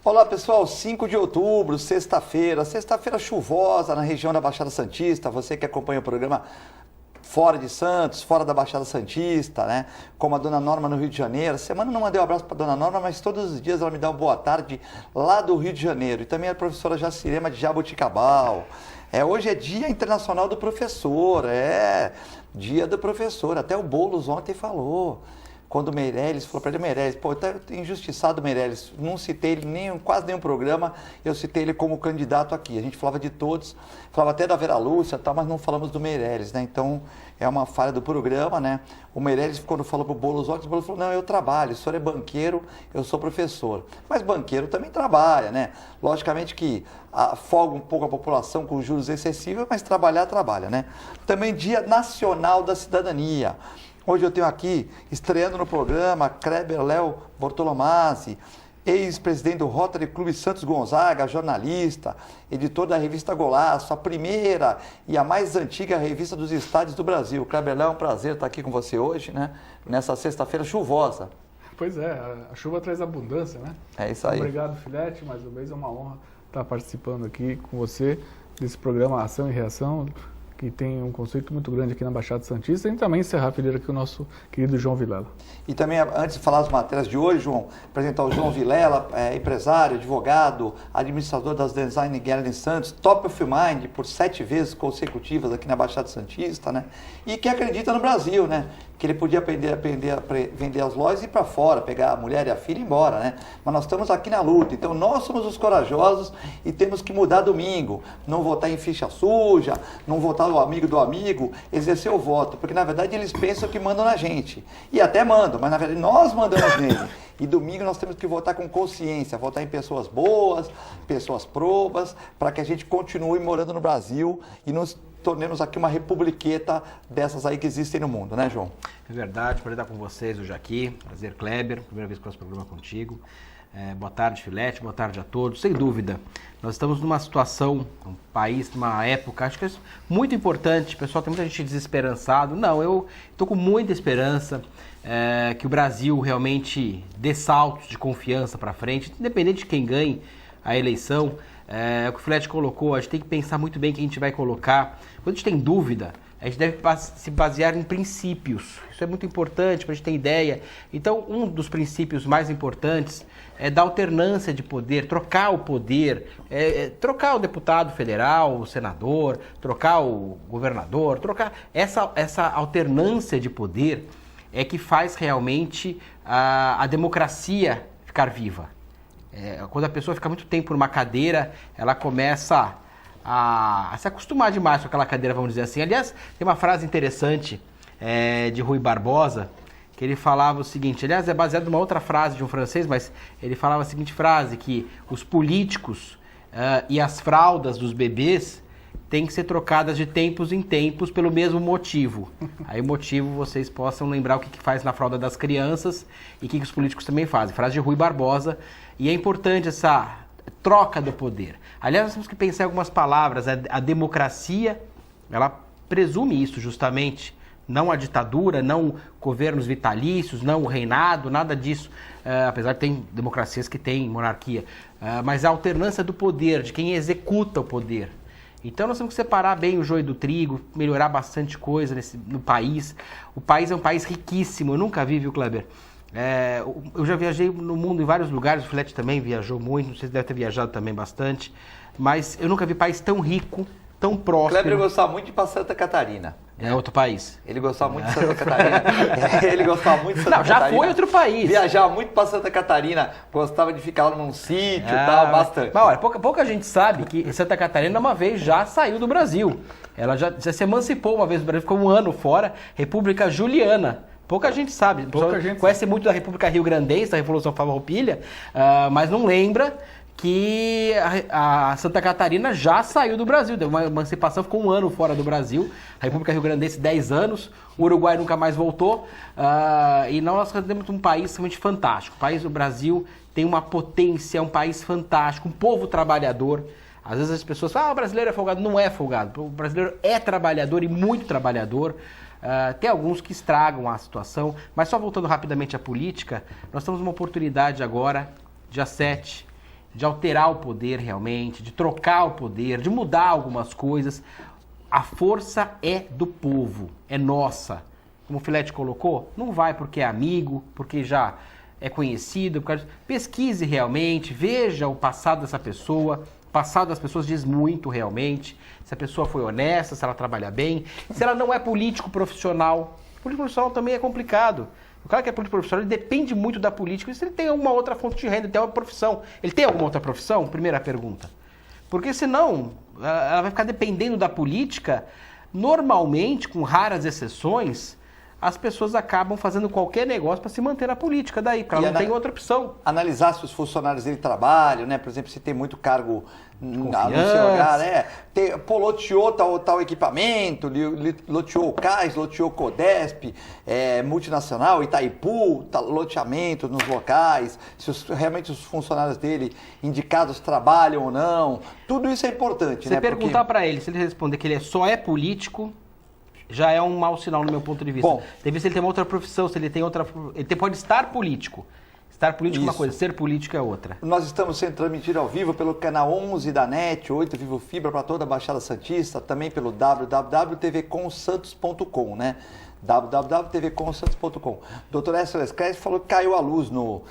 Olá pessoal, 5 de outubro, sexta-feira chuvosa na região da Baixada Santista. Você que acompanha o programa fora de Santos, fora da Baixada Santista, né? Como a dona Norma no Rio de Janeiro. Semana eu não mandei um abraço para a dona Norma, mas todos os dias ela me dá uma boa tarde lá do Rio de Janeiro. E também a professora Jacirema de Jaboticabal. Hoje é Dia Internacional do Professor, Dia do Professor. Até o Boulos ontem falou. Quando o Meirelles falou para ele, Meirelles, pô, tá injustiçado o Meirelles, não citei ele em quase nenhum programa, eu citei ele como candidato aqui. A gente falava de todos, falava até da Vera Lúcia, tal, mas não falamos do Meirelles, né? Então, é uma falha do programa, né? O Meirelles, quando falou para o Boulos ontem, o Boulos falou, não, eu trabalho, o senhor é banqueiro, eu sou professor. Mas banqueiro também trabalha, né? Logicamente que afoga um pouco a população com juros excessivos, mas trabalhar, trabalha, né? Também Dia Nacional da Cidadania. Hoje eu tenho aqui, estreando no programa, Kleber Léo Bortolomazzi, ex-presidente do Rotary Clube Santos Gonzaga, jornalista, editor da revista Golaço, a primeira e a mais antiga revista dos estádios do Brasil. Kleber Léo, é um prazer estar aqui com você hoje, né? Nessa sexta-feira chuvosa. Pois é, a chuva traz abundância, né? É isso aí. Obrigado, Filete, mais uma vez é uma honra estar participando aqui com você desse programa Ação e Reação, que tem um conceito muito grande aqui na Baixada Santista, e também encerrar a fileira aqui o nosso querido João Vilela. E também, antes de falar as matérias de hoje, João, apresentar o João Vilela, empresário, advogado, administrador das Design Gallery Santos, top of mind por 7 vezes consecutivas aqui na Baixada Santista, né? E que acredita no Brasil, né? Que ele podia aprender a vender as lojas e ir para fora, pegar a mulher e a filha e ir embora, né? Mas nós estamos aqui na luta, então nós somos os corajosos e temos que mudar domingo, não votar em ficha suja, não votar o amigo do amigo, exercer o voto, porque na verdade eles pensam que mandam na gente, e até mandam, mas na verdade nós mandamos nele. E domingo nós temos que votar com consciência, votar em pessoas boas, pessoas probas, para que a gente continue morando no Brasil e nos tornemos aqui uma republiqueta dessas aí que existem no mundo, né, João? É verdade, prazer estar com vocês hoje aqui. Prazer, Kleber, primeira vez que faço programa contigo. Boa tarde, Filete, boa tarde a todos. Sem dúvida, nós estamos numa situação, um país, numa época, acho que é muito importante. Pessoal, tem muita gente desesperançado. Não, eu estou com muita esperança que o Brasil realmente dê saltos de confiança para frente, independente de quem ganhe a eleição. O que o Filete colocou, a gente tem que pensar muito bem o que a gente vai colocar. Quando a gente tem dúvida, a gente deve se basear em princípios. Isso é muito importante para a gente ter ideia. Então, um dos princípios mais importantes é da alternância de poder, trocar o poder, trocar o deputado federal, o senador, trocar o governador, trocar essa alternância de poder é que faz realmente a democracia ficar viva. Quando a pessoa fica muito tempo numa cadeira, ela começa a se acostumar demais com aquela cadeira, vamos dizer assim. Aliás, tem uma frase interessante de Rui Barbosa, que ele falava o seguinte, aliás, é baseado numa outra frase de um francês, mas ele falava a seguinte frase, que os políticos e as fraldas dos bebês têm que ser trocadas de tempos em tempos pelo mesmo motivo. Aí o motivo vocês possam lembrar o que faz na fralda das crianças e o que os políticos também fazem. Frase de Rui Barbosa. E é importante essa troca do poder. Aliás, nós temos que pensar em algumas palavras. A democracia, ela presume isso justamente. Não a ditadura, não governos vitalícios, não o reinado, nada disso. Apesar de ter democracias que têm monarquia. Mas a alternância do poder, de quem executa o poder. Então nós temos que separar bem o joio do trigo, melhorar bastante coisa no país. O país é um país riquíssimo, eu nunca vi, viu, Kleber? Eu já viajei no mundo em vários lugares, o Filete também viajou muito, não sei se deve ter viajado também bastante, mas eu nunca vi país tão rico, tão próspero. Kleber gostava muito de ir para Santa Catarina. É outro país. Ele gostava muito de Santa Catarina. Ele gostava muito de Santa Catarina. Não, já foi outro país. Viajava muito para Santa Catarina, gostava de ficar lá num sítio e tal, bastante. Mas olha, pouca gente sabe que Santa Catarina uma vez já saiu do Brasil. Ela já se emancipou uma vez do Brasil, ficou um ano fora, República Juliana. Pouca gente sabe. Pouca gente conhece muito da República Rio-Grandense, da Revolução Farroupilha, mas não lembra que a Santa Catarina já saiu do Brasil, deu uma emancipação, ficou um ano fora do Brasil, a República Rio-Grandense 10 anos, o Uruguai nunca mais voltou, e nós temos um país realmente fantástico. O Brasil tem uma potência, é um país fantástico, um povo trabalhador. Às vezes as pessoas falam, o brasileiro é folgado. Não é folgado, o brasileiro é trabalhador e muito trabalhador. Tem alguns que estragam a situação, mas só voltando rapidamente à política, nós temos uma oportunidade agora, dia 7, de alterar o poder realmente, de trocar o poder, de mudar algumas coisas. A força é do povo, é nossa. Como o Filete colocou, não vai porque é amigo, porque já é conhecido. Pesquise realmente, veja o passado dessa pessoa. O passado das pessoas diz muito realmente. Se a pessoa foi honesta, se ela trabalha bem, se ela não é político profissional. Político profissional também é complicado. O cara que é político profissional, ele depende muito da política. E se ele tem alguma outra fonte de renda, ele tem uma profissão. Ele tem alguma outra profissão? Primeira pergunta. Porque senão, ela vai ficar dependendo da política. Normalmente, com raras exceções, as pessoas acabam fazendo qualquer negócio para se manter na política daí, porque ela não tem outra opção. Analisar se os funcionários dele trabalham, né? Por exemplo, se tem muito cargo no seu lugar, loteou tal equipamento, loteou o CAIS, loteou o CODESP, multinacional, Itaipu, loteamento nos locais, se realmente os funcionários dele indicados trabalham ou não, tudo isso é importante. Você perguntar para ele, se ele responder que ele só é político, já é um mau sinal no meu ponto de vista. Bom, deve ser ele tem uma outra profissão, se ele tem outra... Ele pode estar político. Estar político é uma coisa, ser político é outra. Nós estamos sendo transmitidos ao vivo pelo canal 11 da NET, 8 Vivo Fibra para toda a Baixada Santista, também pelo www.tvcomsantos.com, né? www.tvcomsantos.com. Dr. Écio Scressi falou que caiu a luz no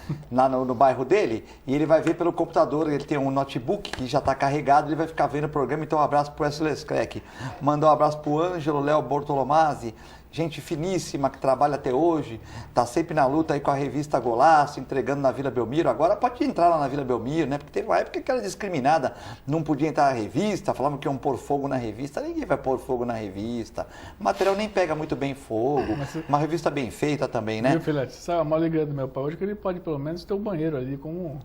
bairro dele e ele vai ver pelo computador, ele tem um notebook que já está carregado, ele vai ficar vendo o programa, então um abraço para o Écio Scressi. Mandar um abraço para o Ângelo Léo Bortolomazzi, gente finíssima que trabalha até hoje, está sempre na luta aí com a revista Golaço, entregando na Vila Belmiro. Agora pode entrar lá na Vila Belmiro, né? Porque teve uma época que era discriminada, não podia entrar na revista, falavam que iam pôr fogo na revista. Ninguém vai pôr fogo na revista. O material nem pega muito bem fogo. Uma revista bem feita também, né? Viu, Filete? Você sabe a maior alegria do meu pai hoje que ele pode pelo menos ter um banheiro ali como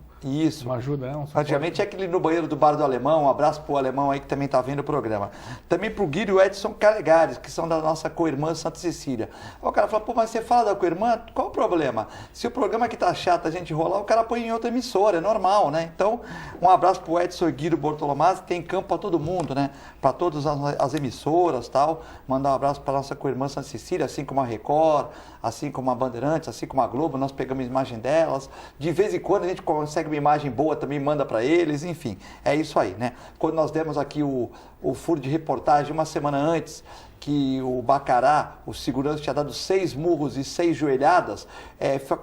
uma ajuda, né? Praticamente é aquele no banheiro do Bar do Alemão. Um abraço pro Alemão aí que também está vendo o programa. Também pro Guido e o Edson Calegares, que são da nossa co-irmã Santa Cecília. O cara fala, pô, mas você fala da co-irmã? Qual o problema? Se o programa aqui tá chato a gente rolar, o cara põe em outra emissora, é normal, né? Então, um abraço pro Edson Guido Bortolomazzi, tem campo para todo mundo, né? Para todas as emissoras, tal. Mandar um abraço para nossa co-irmã Santa Cecília, assim como a Record, assim como a Bandeirantes, assim como a Globo, nós pegamos a imagem delas. De vez em quando a gente consegue uma imagem boa, também manda para eles, enfim. É isso aí, né? Quando nós demos aqui o furo de reportagem uma semana antes, que o Bacará, o segurança, tinha dado 6 murros e 6 joelhadas,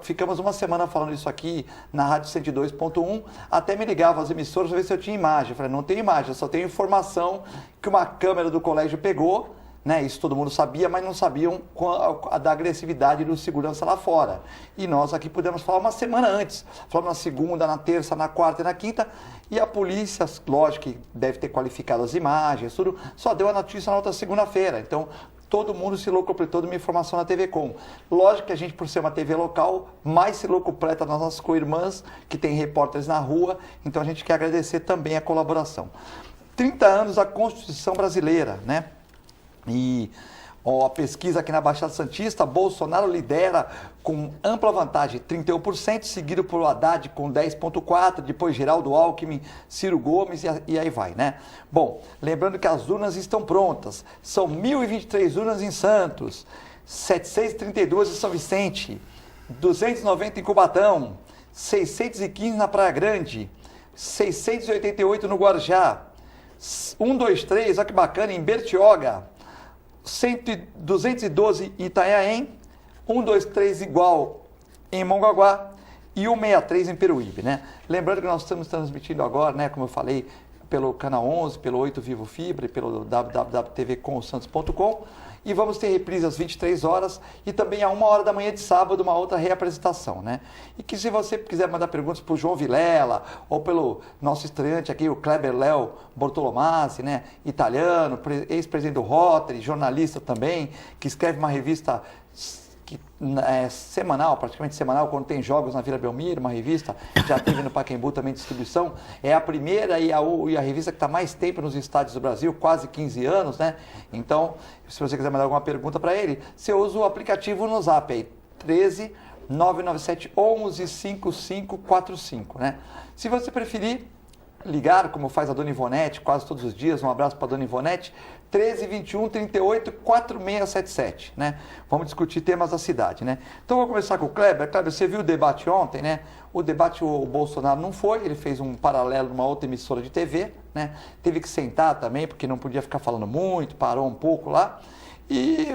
ficamos uma semana falando isso aqui na Rádio 102.1, até me ligavam as emissoras para ver se eu tinha imagem. Eu falei, não tenho imagem, eu só tenho informação que uma câmera do colégio pegou, né? Isso todo mundo sabia, mas não sabiam da agressividade do segurança lá fora. E nós aqui pudemos falar uma semana antes. Falamos na segunda, na terça, na quarta e na quinta. E a polícia, lógico que deve ter qualificado as imagens, tudo, só deu a notícia na outra segunda-feira. Então, todo mundo se locupletou de uma informação na TV Com. Lógico que a gente, por ser uma TV local, mais se locupleta nas nossas co-irmãs, que tem repórteres na rua. Então, a gente quer agradecer também a colaboração. 30 anos da Constituição Brasileira, né? E a pesquisa aqui na Baixada Santista, Bolsonaro lidera com ampla vantagem, 31%, seguido por Haddad com 10,4%, depois Geraldo Alckmin, Ciro Gomes e aí vai, né? Bom, lembrando que as urnas estão prontas, são 1.023 urnas em Santos, 732 em São Vicente, 290 em Cubatão, 615 na Praia Grande, 688 no Guarujá, 123, olha que bacana, em Bertioga, 212 em Itanhaém, 123 igual em Mongaguá e 163 em Peruíbe, né? Lembrando que nós estamos transmitindo agora, né, como eu falei, pelo canal 11, pelo 8 Vivo Fibra e pelo www.tvcomsantos.com, e vamos ter reprise às 23 horas e também a 1h da manhã de sábado uma outra reapresentação, né? E que se você quiser mandar perguntas para o João Vilela ou pelo nosso estreante aqui, o Kleber Léo Bortolomazzi, né? Italiano, ex-presidente do Rotary, jornalista também, que escreve uma revista semanal, praticamente semanal, quando tem jogos na Vila Belmiro, uma revista, já teve no Pacaembu também distribuição, é a primeira e a revista que está mais tempo nos estádios do Brasil, quase 15 anos, né? Então, se você quiser mandar alguma pergunta para ele, você usa o aplicativo no Zap aí, 13 997 11 5545, né? Se você preferir, ligar, como faz a Dona Ivonete, quase todos os dias, um abraço para a Dona Ivonete, 13 21 38 4677, né? Vamos discutir temas da cidade, né? Então, vou começar com o Kleber. Kleber, você viu o debate ontem, né? O debate, o Bolsonaro não foi, ele fez um paralelo numa outra emissora de TV, né? Teve que sentar também, porque não podia ficar falando muito, parou um pouco lá. E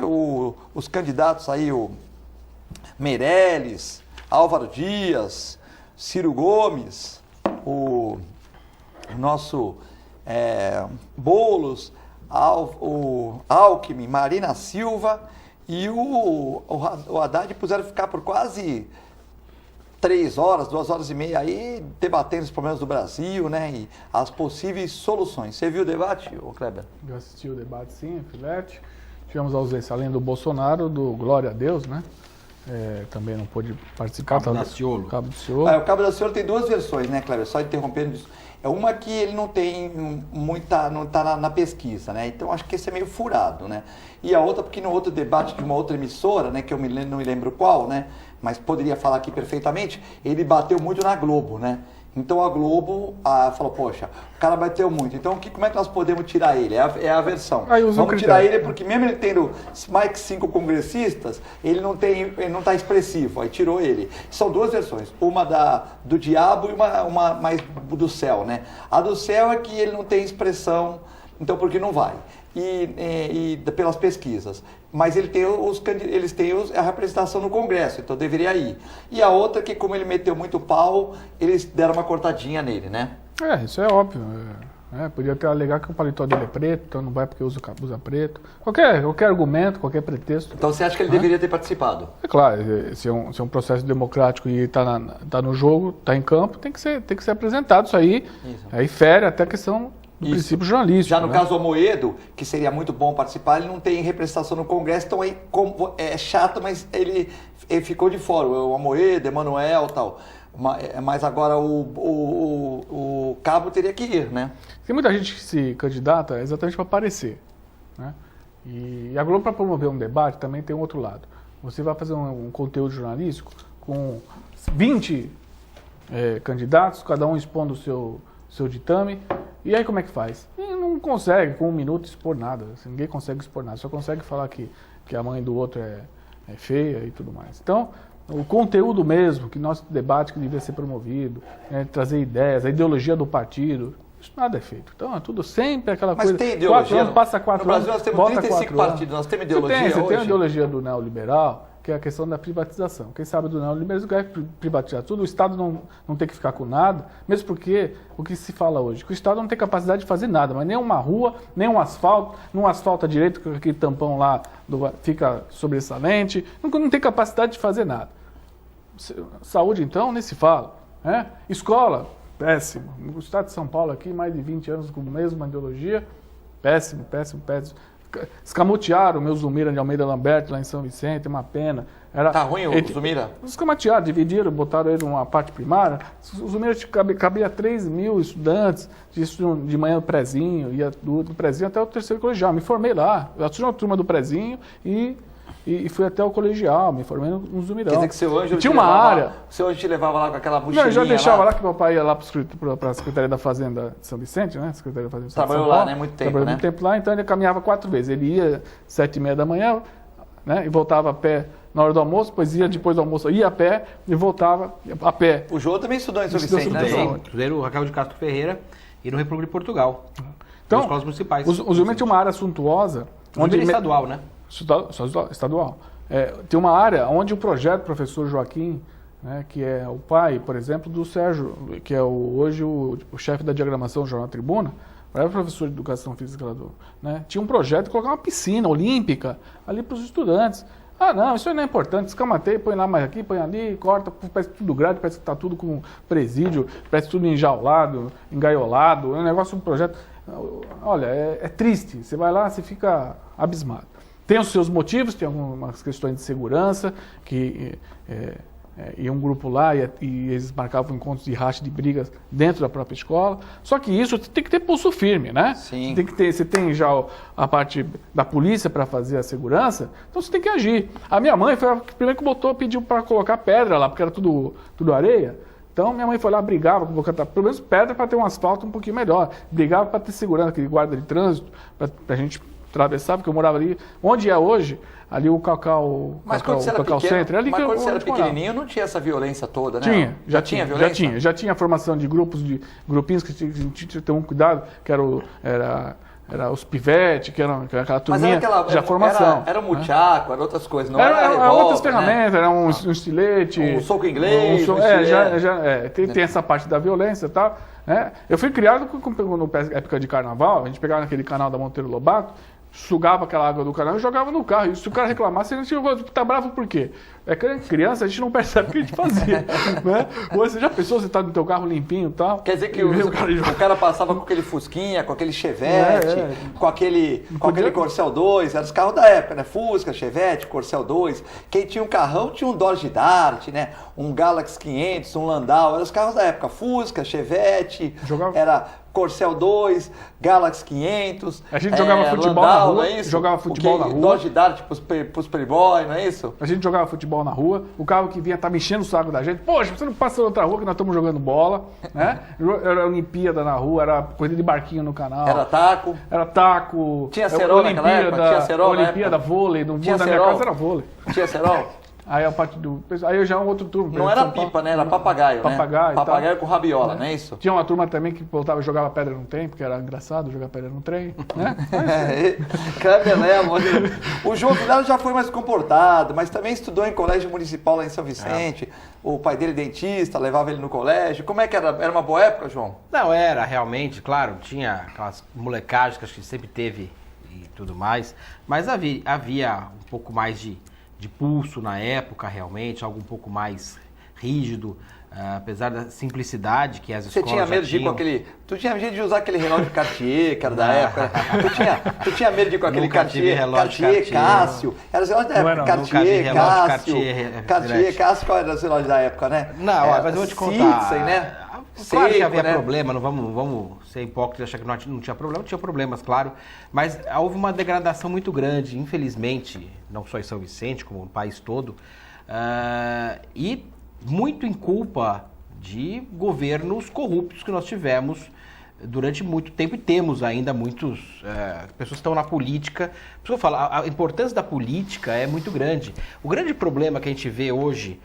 os candidatos aí, o Meirelles, Álvaro Dias, Ciro Gomes, o nosso Boulos, o Alckmin, Marina Silva e o Haddad puseram ficar por quase 3 horas, 2 horas e meia aí debatendo os problemas do Brasil, né, e as possíveis soluções. Você viu o debate, Kleber? Eu assisti o debate, sim, Filete. Tivemos a ausência, além do Bolsonaro, do Glória a Deus, né? Também não pôde participar. Cabo Daciolo. Cabo Daciolo. O Cabo Daciolo tem 2 versões, né, Kleber? Só interrompendo isso. Uma que ele não tem muita, não está na pesquisa, né? Então acho que esse é meio furado, né? E a outra, porque no outro debate de uma outra emissora, né, que eu não me lembro qual, né? Mas poderia falar aqui perfeitamente, ele bateu muito na Globo, né? Então a Globo falou, poxa, o cara bateu muito, então como é que nós podemos tirar ele? É a versão. Vamos tirar ele porque mesmo ele tendo mais que 5 congressistas, ele não está expressivo, aí tirou ele. São 2 versões, uma do diabo e uma mais do céu, né? A do céu é que ele não tem expressão, então porque não vai. E pelas pesquisas. Mas eles têm a representação no Congresso, então deveria ir. E a outra que, como ele meteu muito pau, eles deram uma cortadinha nele, né? Isso é óbvio. Podia até alegar que o paletó dele é preto, então não vai porque usa preto. Qualquer argumento, qualquer pretexto. Então você acha que ele deveria ter participado? É claro, se é um processo democrático e está no jogo, está em campo, tem que ser apresentado isso aí. Isso. Aí fere até a questão do princípio jornalístico. Já no caso do Amoedo, que seria muito bom participar, ele não tem representação no Congresso, então aí é chato, mas ele ficou de fora. O Amoedo, Emanuel e tal. Mas agora o Cabo teria que ir, né? Tem muita gente que se candidata exatamente para aparecer, né? E a Globo, para promover um debate, também tem um outro lado. Você vai fazer um conteúdo jornalístico com 20 candidatos, cada um expondo o seu ditame. E aí como é que faz? Não consegue, com 1 minuto, expor nada. Ninguém consegue expor nada. Só consegue falar que a mãe do outro é feia e tudo mais. Então, o conteúdo mesmo, que nosso debate que devia ser promovido, trazer ideias, a ideologia do partido, isso nada é feito. Então, é tudo sempre aquela coisa... Mas tem ideologia? 4 anos, passa 4 no anos, Brasil nós temos 35 partidos, nós temos ideologia Você tem a ideologia do neoliberal, que é a questão da privatização. Quem sabe do neoliberalismo quer privatizar tudo, o Estado não tem que ficar com nada, mesmo porque o que se fala hoje, que o Estado não tem capacidade de fazer nada, mas nem uma rua, nem um asfalto, não asfalta direito, com aquele tampão lá fica sobressalente, não tem capacidade de fazer nada. Saúde, então, nem se fala. Né? Escola, péssimo. No estado de São Paulo aqui, mais de 20 anos com a mesma ideologia, péssimo. Escamotearam o meu Zumira de Almeida Lamberto lá em São Vicente, uma pena. Tá ruim o Zumira? Escamotearam, dividiram, botaram ele numa parte primária. O Zumira cabia 3 mil estudantes, de manhã no prezinho, ia do prezinho até o 3º colegial. Me formei lá, eu assisti uma turma do prezinho e fui até o colegial, me formei no Zumirão. Quer dizer que seu Ângelo tinha uma área. O seu Ângelo te levava lá com aquela mochilinha. Não, eu já deixava lá que meu pai ia lá para a Secretaria da Fazenda de São Vicente, né? Secretaria da Fazenda de São Trabalhou lá, né? Muito tempo, Trabalhou muito tempo lá, então ele caminhava 4 vezes. Ele ia 7h30 da manhã, né? E voltava a pé na hora do almoço, depois ia depois do almoço, ia a pé e voltava a pé. O João também estudou em São Vicente, né, João? Estudei no Raquel de Castro Ferreira e no República de Portugal. Então, escolas municipais. O Zumira tinha uma área suntuosa. Onde é estadual, né? Estadual. Tem uma área onde o projeto do professor Joaquim, né, que é o pai, por exemplo, do Sérgio, que é hoje o chefe da diagramação do Jornal Tribuna, era professor de educação física lá né, tinha um projeto de colocar uma piscina olímpica ali para os estudantes. Ah, não, isso não é importante, escamateia, põe lá mais aqui, põe ali, corta, parece tudo grade, parece que está tudo com presídio, parece tudo enjaulado, engaiolado, é um negócio, um projeto. Olha, é triste, você vai lá, você fica abismado. Tem os seus motivos, tem algumas questões de segurança, que ia um grupo lá e eles marcavam encontros de racha de brigas dentro da própria escola. Só que isso tem que ter pulso firme, né? Sim. Você tem já a parte da polícia para fazer a segurança, então você tem que agir. A minha mãe foi a primeira que pediu para colocar pedra lá, porque era tudo areia. Então minha mãe foi lá, brigava com o catapulta, pelo menos pedra para ter um asfalto um pouquinho melhor. Brigava para ter segurança, aquele guarda de trânsito, para a gente atravessar, porque eu morava ali, onde é hoje, ali o Cacau, mas quando você era Cacau pequeno, Center, ali mas que quando você era morava. pequenininho não tinha essa violência toda, né? Tinha violência? Já tinha formação de grupos, de grupinhos que tinha que ter um cuidado, que era os pivetes, que era aquela turminha, já formação. Era muchaco, era outras coisas, não era revolta, outras ferramentas, né? era um estilete. Um soco inglês. Tem essa parte da violência e tal. Né? Eu fui criado na época de carnaval, a gente pegava naquele canal da Monteiro Lobato, sugava aquela água do canal e jogava no carro. E se o cara reclamasse, a gente tá bravo por quê? É que criança, a gente não percebe o que a gente fazia. Né? Você já pensou, você tá no teu carro limpinho e tal? Quer dizer que o cara passava com aquele Fusquinha, com aquele Chevette, com aquele Corcel 2, eram os carros da época, né? Fusca, Chevette, Corcel 2. Quem tinha um carrão tinha um Dodge Dart, né? Um Galaxy 500, um Landau, eram os carros da época. Fusca, Chevette, era Corcel 2, Galaxy 500. A gente jogava futebol Landau, na rua. não é isso? Jogava futebol na rua. Dodge Dart pros playboy, não é isso? A gente jogava futebol na rua. O carro que vinha tava enchendo o saco da gente. Poxa, você não passa na outra rua que nós estamos jogando bola. Né? Era Olimpíada na rua, era corrida de barquinho no canal. Era taco. Tinha cerol naquela época? Tinha cerol Olimpíada, vôlei. No vôlei da minha casa era vôlei. Tinha cerol? Aí eu já é um outro turno. Não era pipa, né? Era papagaio, né? Papagaio com rabiola, não é isso? Tinha uma turma também que voltava e jogava pedra no trem, porque era engraçado jogar pedra no trem, né? Kleber Lemos. O João Vilela já foi mais comportado, mas também estudou em colégio municipal lá em São Vicente. O pai dele dentista, levava ele no colégio. Como é que era? Era uma boa época, João? Não, era realmente, claro, tinha aquelas molecagens que acho que sempre teve e tudo mais, mas havia um pouco mais de pulso na época, realmente, algo um pouco mais rígido, apesar da simplicidade que as escolas tinha medo de ir com aquele... Tu tinha medo de usar aquele relógio Cartier, que era da época. Tu tinha medo de ir com aquele Cartier Cássio. Era os relógios da época. Cartier, Cássio, qual era os relógios da época, né? Não, mas eu vou te contar. Citizen, né? Claro que havia problema, não vamos ser hipócritas e achar que não tinha problema, tinha problemas, claro, mas houve uma degradação muito grande, infelizmente, não só em São Vicente, como no país todo, e muito em culpa de governos corruptos que nós tivemos durante muito tempo e temos ainda muitos pessoas que estão na política. Por isso eu falo, a importância da política é muito grande. O grande problema que a gente vê hoje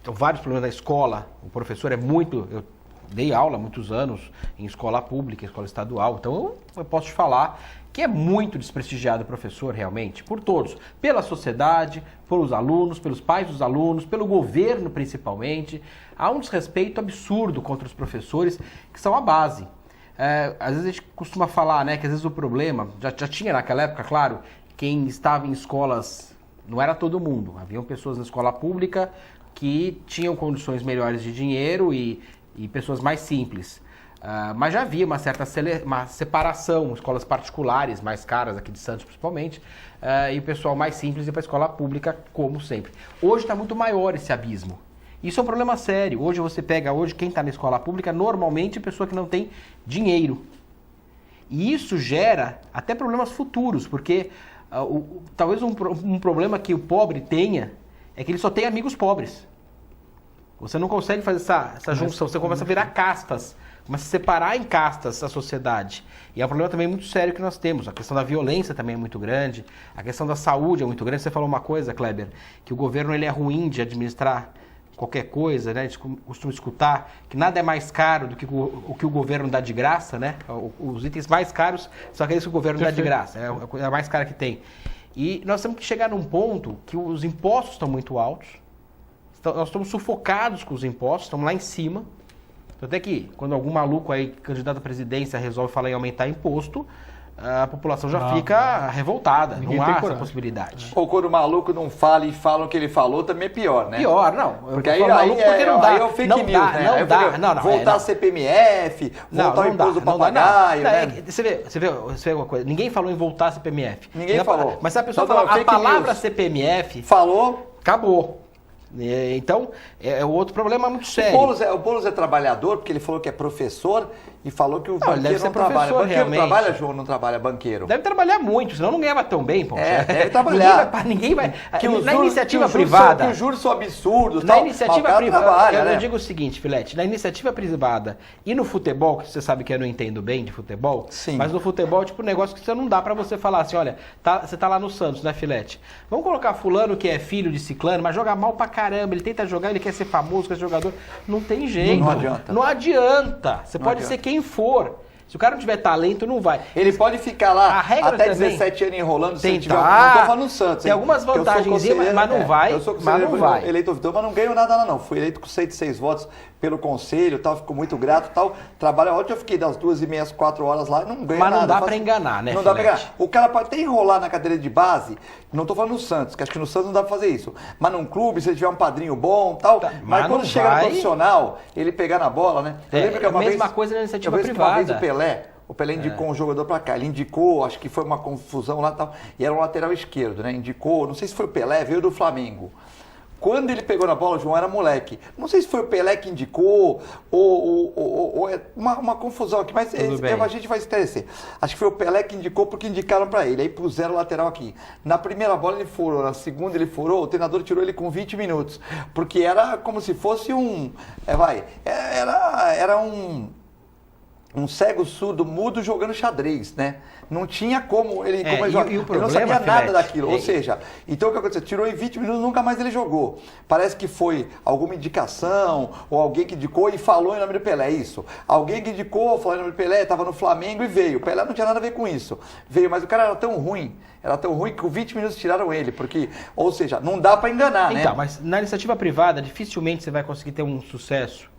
vários problemas na escola, o professor eu dei aula há muitos anos em escola pública, escola estadual, então eu posso te falar que é muito desprestigiado o professor realmente, por todos, pela sociedade, pelos alunos, pelos pais dos alunos, pelo governo principalmente. Há um desrespeito absurdo contra os professores, que são a base. Às vezes a gente costuma falar, né, que às vezes o problema, já tinha naquela época, claro, quem estava em escolas, não era todo mundo, haviam pessoas na escola pública que tinham condições melhores de dinheiro e pessoas mais simples. Mas já havia uma certa uma separação, escolas particulares mais caras, aqui de Santos principalmente, e o pessoal mais simples ia para a escola pública, como sempre. Hoje está muito maior esse abismo. Isso é um problema sério. Hoje você pega quem está na escola pública, normalmente é pessoa que não tem dinheiro. E isso gera até problemas futuros, porque talvez um problema que o pobre tenha é que ele só tem amigos pobres. Você não consegue fazer essa junção, você começa a virar castas, começa a separar em castas a sociedade. E é um problema também muito sério que nós temos. A questão da violência também é muito grande, a questão da saúde é muito grande. Você falou uma coisa, Kleber, que o governo ele é ruim de administrar qualquer coisa, né? A gente costuma escutar que nada é mais caro do que o que o governo dá de graça, né? Os itens mais caros são aqueles que o governo dá de graça, é a coisa mais cara que tem. E nós temos que chegar num ponto que os impostos estão muito altos, nós estamos sufocados com os impostos, estamos lá em cima. Até que quando algum maluco aí, candidato à presidência, resolve falar em aumentar imposto, a população já fica revoltada, não há essa possibilidade. Ou quando o maluco não fala e falam o que ele falou, também é pior, né? Pior, não. Porque aí não dá. Aí é o fake news, né? Não dá. Voltar a CPMF, voltar o imposto do papagaio, né? Você vê uma coisa, ninguém falou em voltar a CPMF. Ninguém falou. Mas se a pessoa falar a palavra CPMF... Falou... Acabou. Então, é outro problema muito sério. O Boulos é trabalhador, porque ele falou que é professor e falou que o Não, ele deve banqueiro ser não trabalha. professor, Banqueiro realmente. trabalha, João, não trabalha banqueiro. Deve trabalhar muito, senão não ganhava tão bem, pô. Deve trabalhar. Ninguém vai. Que os Na juros- iniciativa que os juros privada. que os juros são absurdos. Na tal, iniciativa mas o cara privada, trabalha, eu né? digo o seguinte, Filete, na iniciativa privada e no futebol, que você sabe que eu não entendo bem de futebol, Sim. mas no futebol é tipo um negócio que você não dá pra você falar assim, olha, você tá lá no Santos, né, Filete? Vamos colocar fulano que é filho de ciclano, mas joga mal pra caramba, ele tenta jogar, ele quer ser famoso, quer ser jogador, não tem jeito. Não adianta. Não adianta. Você Não pode adianta. ser quem for. Se o cara não tiver talento, não vai. Ele pode ficar lá A regra até também- 17 anos enrolando se ele tiver. Tentar. Não tô falando no Santos. Tem hein? algumas Que eu sou vantagens, conselheiro, mas não vai, Eu sou mas conselheiro não vai. eleito ouvidor, mas não ganho nada lá não. Fui eleito com 106 votos pelo conselho, tal, fico muito grato, tal. Trabalho ótimo, eu fiquei das 2h30 às 4 horas lá e não ganho Mas nada. não dá Faço- pra enganar, né, Não dá pra Filete? enganar. O cara pode até enrolar na cadeira de base, não tô falando no Santos, que acho que no Santos não dá pra fazer isso. Mas num clube, se ele tiver um padrinho bom, tal. Tá, mas mas quando não chega vai. no profissional, ele pegar na bola, né? Eu lembro que É a uma mesma vez- coisa na iniciativa eu vejo que uma vez privada. o Pelé indicou um jogador pra cá. Ele indicou, acho que foi uma confusão lá e tal. E era um lateral esquerdo, né? Indicou, não sei se foi o Pelé, veio do Flamengo. Quando ele pegou na bola, o João era moleque. Não sei se foi o Pelé que indicou ou é uma confusão aqui, mas bem. a gente vai esclarecer. Acho que foi o Pelé que indicou porque indicaram pra ele. Aí puseram o lateral aqui. Na primeira bola ele furou, na segunda ele furou, o treinador tirou ele com 20 minutos. Porque era como se fosse era um cego surdo mudo jogando xadrez, né? Não tinha como ele, como ele joga. e o Ele problema, não sabia nada Filete, daquilo. Ou seja, então o que aconteceu? Tirou em 20 minutos, nunca mais ele jogou. Parece que foi alguma indicação, ou alguém que indicou e falou em nome do Pelé, é isso. Alguém que indicou, falou em nome do Pelé, estava no Flamengo e veio. O Pelé não tinha nada a ver com isso. Veio, mas o cara era tão ruim que com 20 minutos tiraram ele, porque, ou seja, não dá para enganar, né? Então, mas na iniciativa privada, dificilmente você vai conseguir ter um sucesso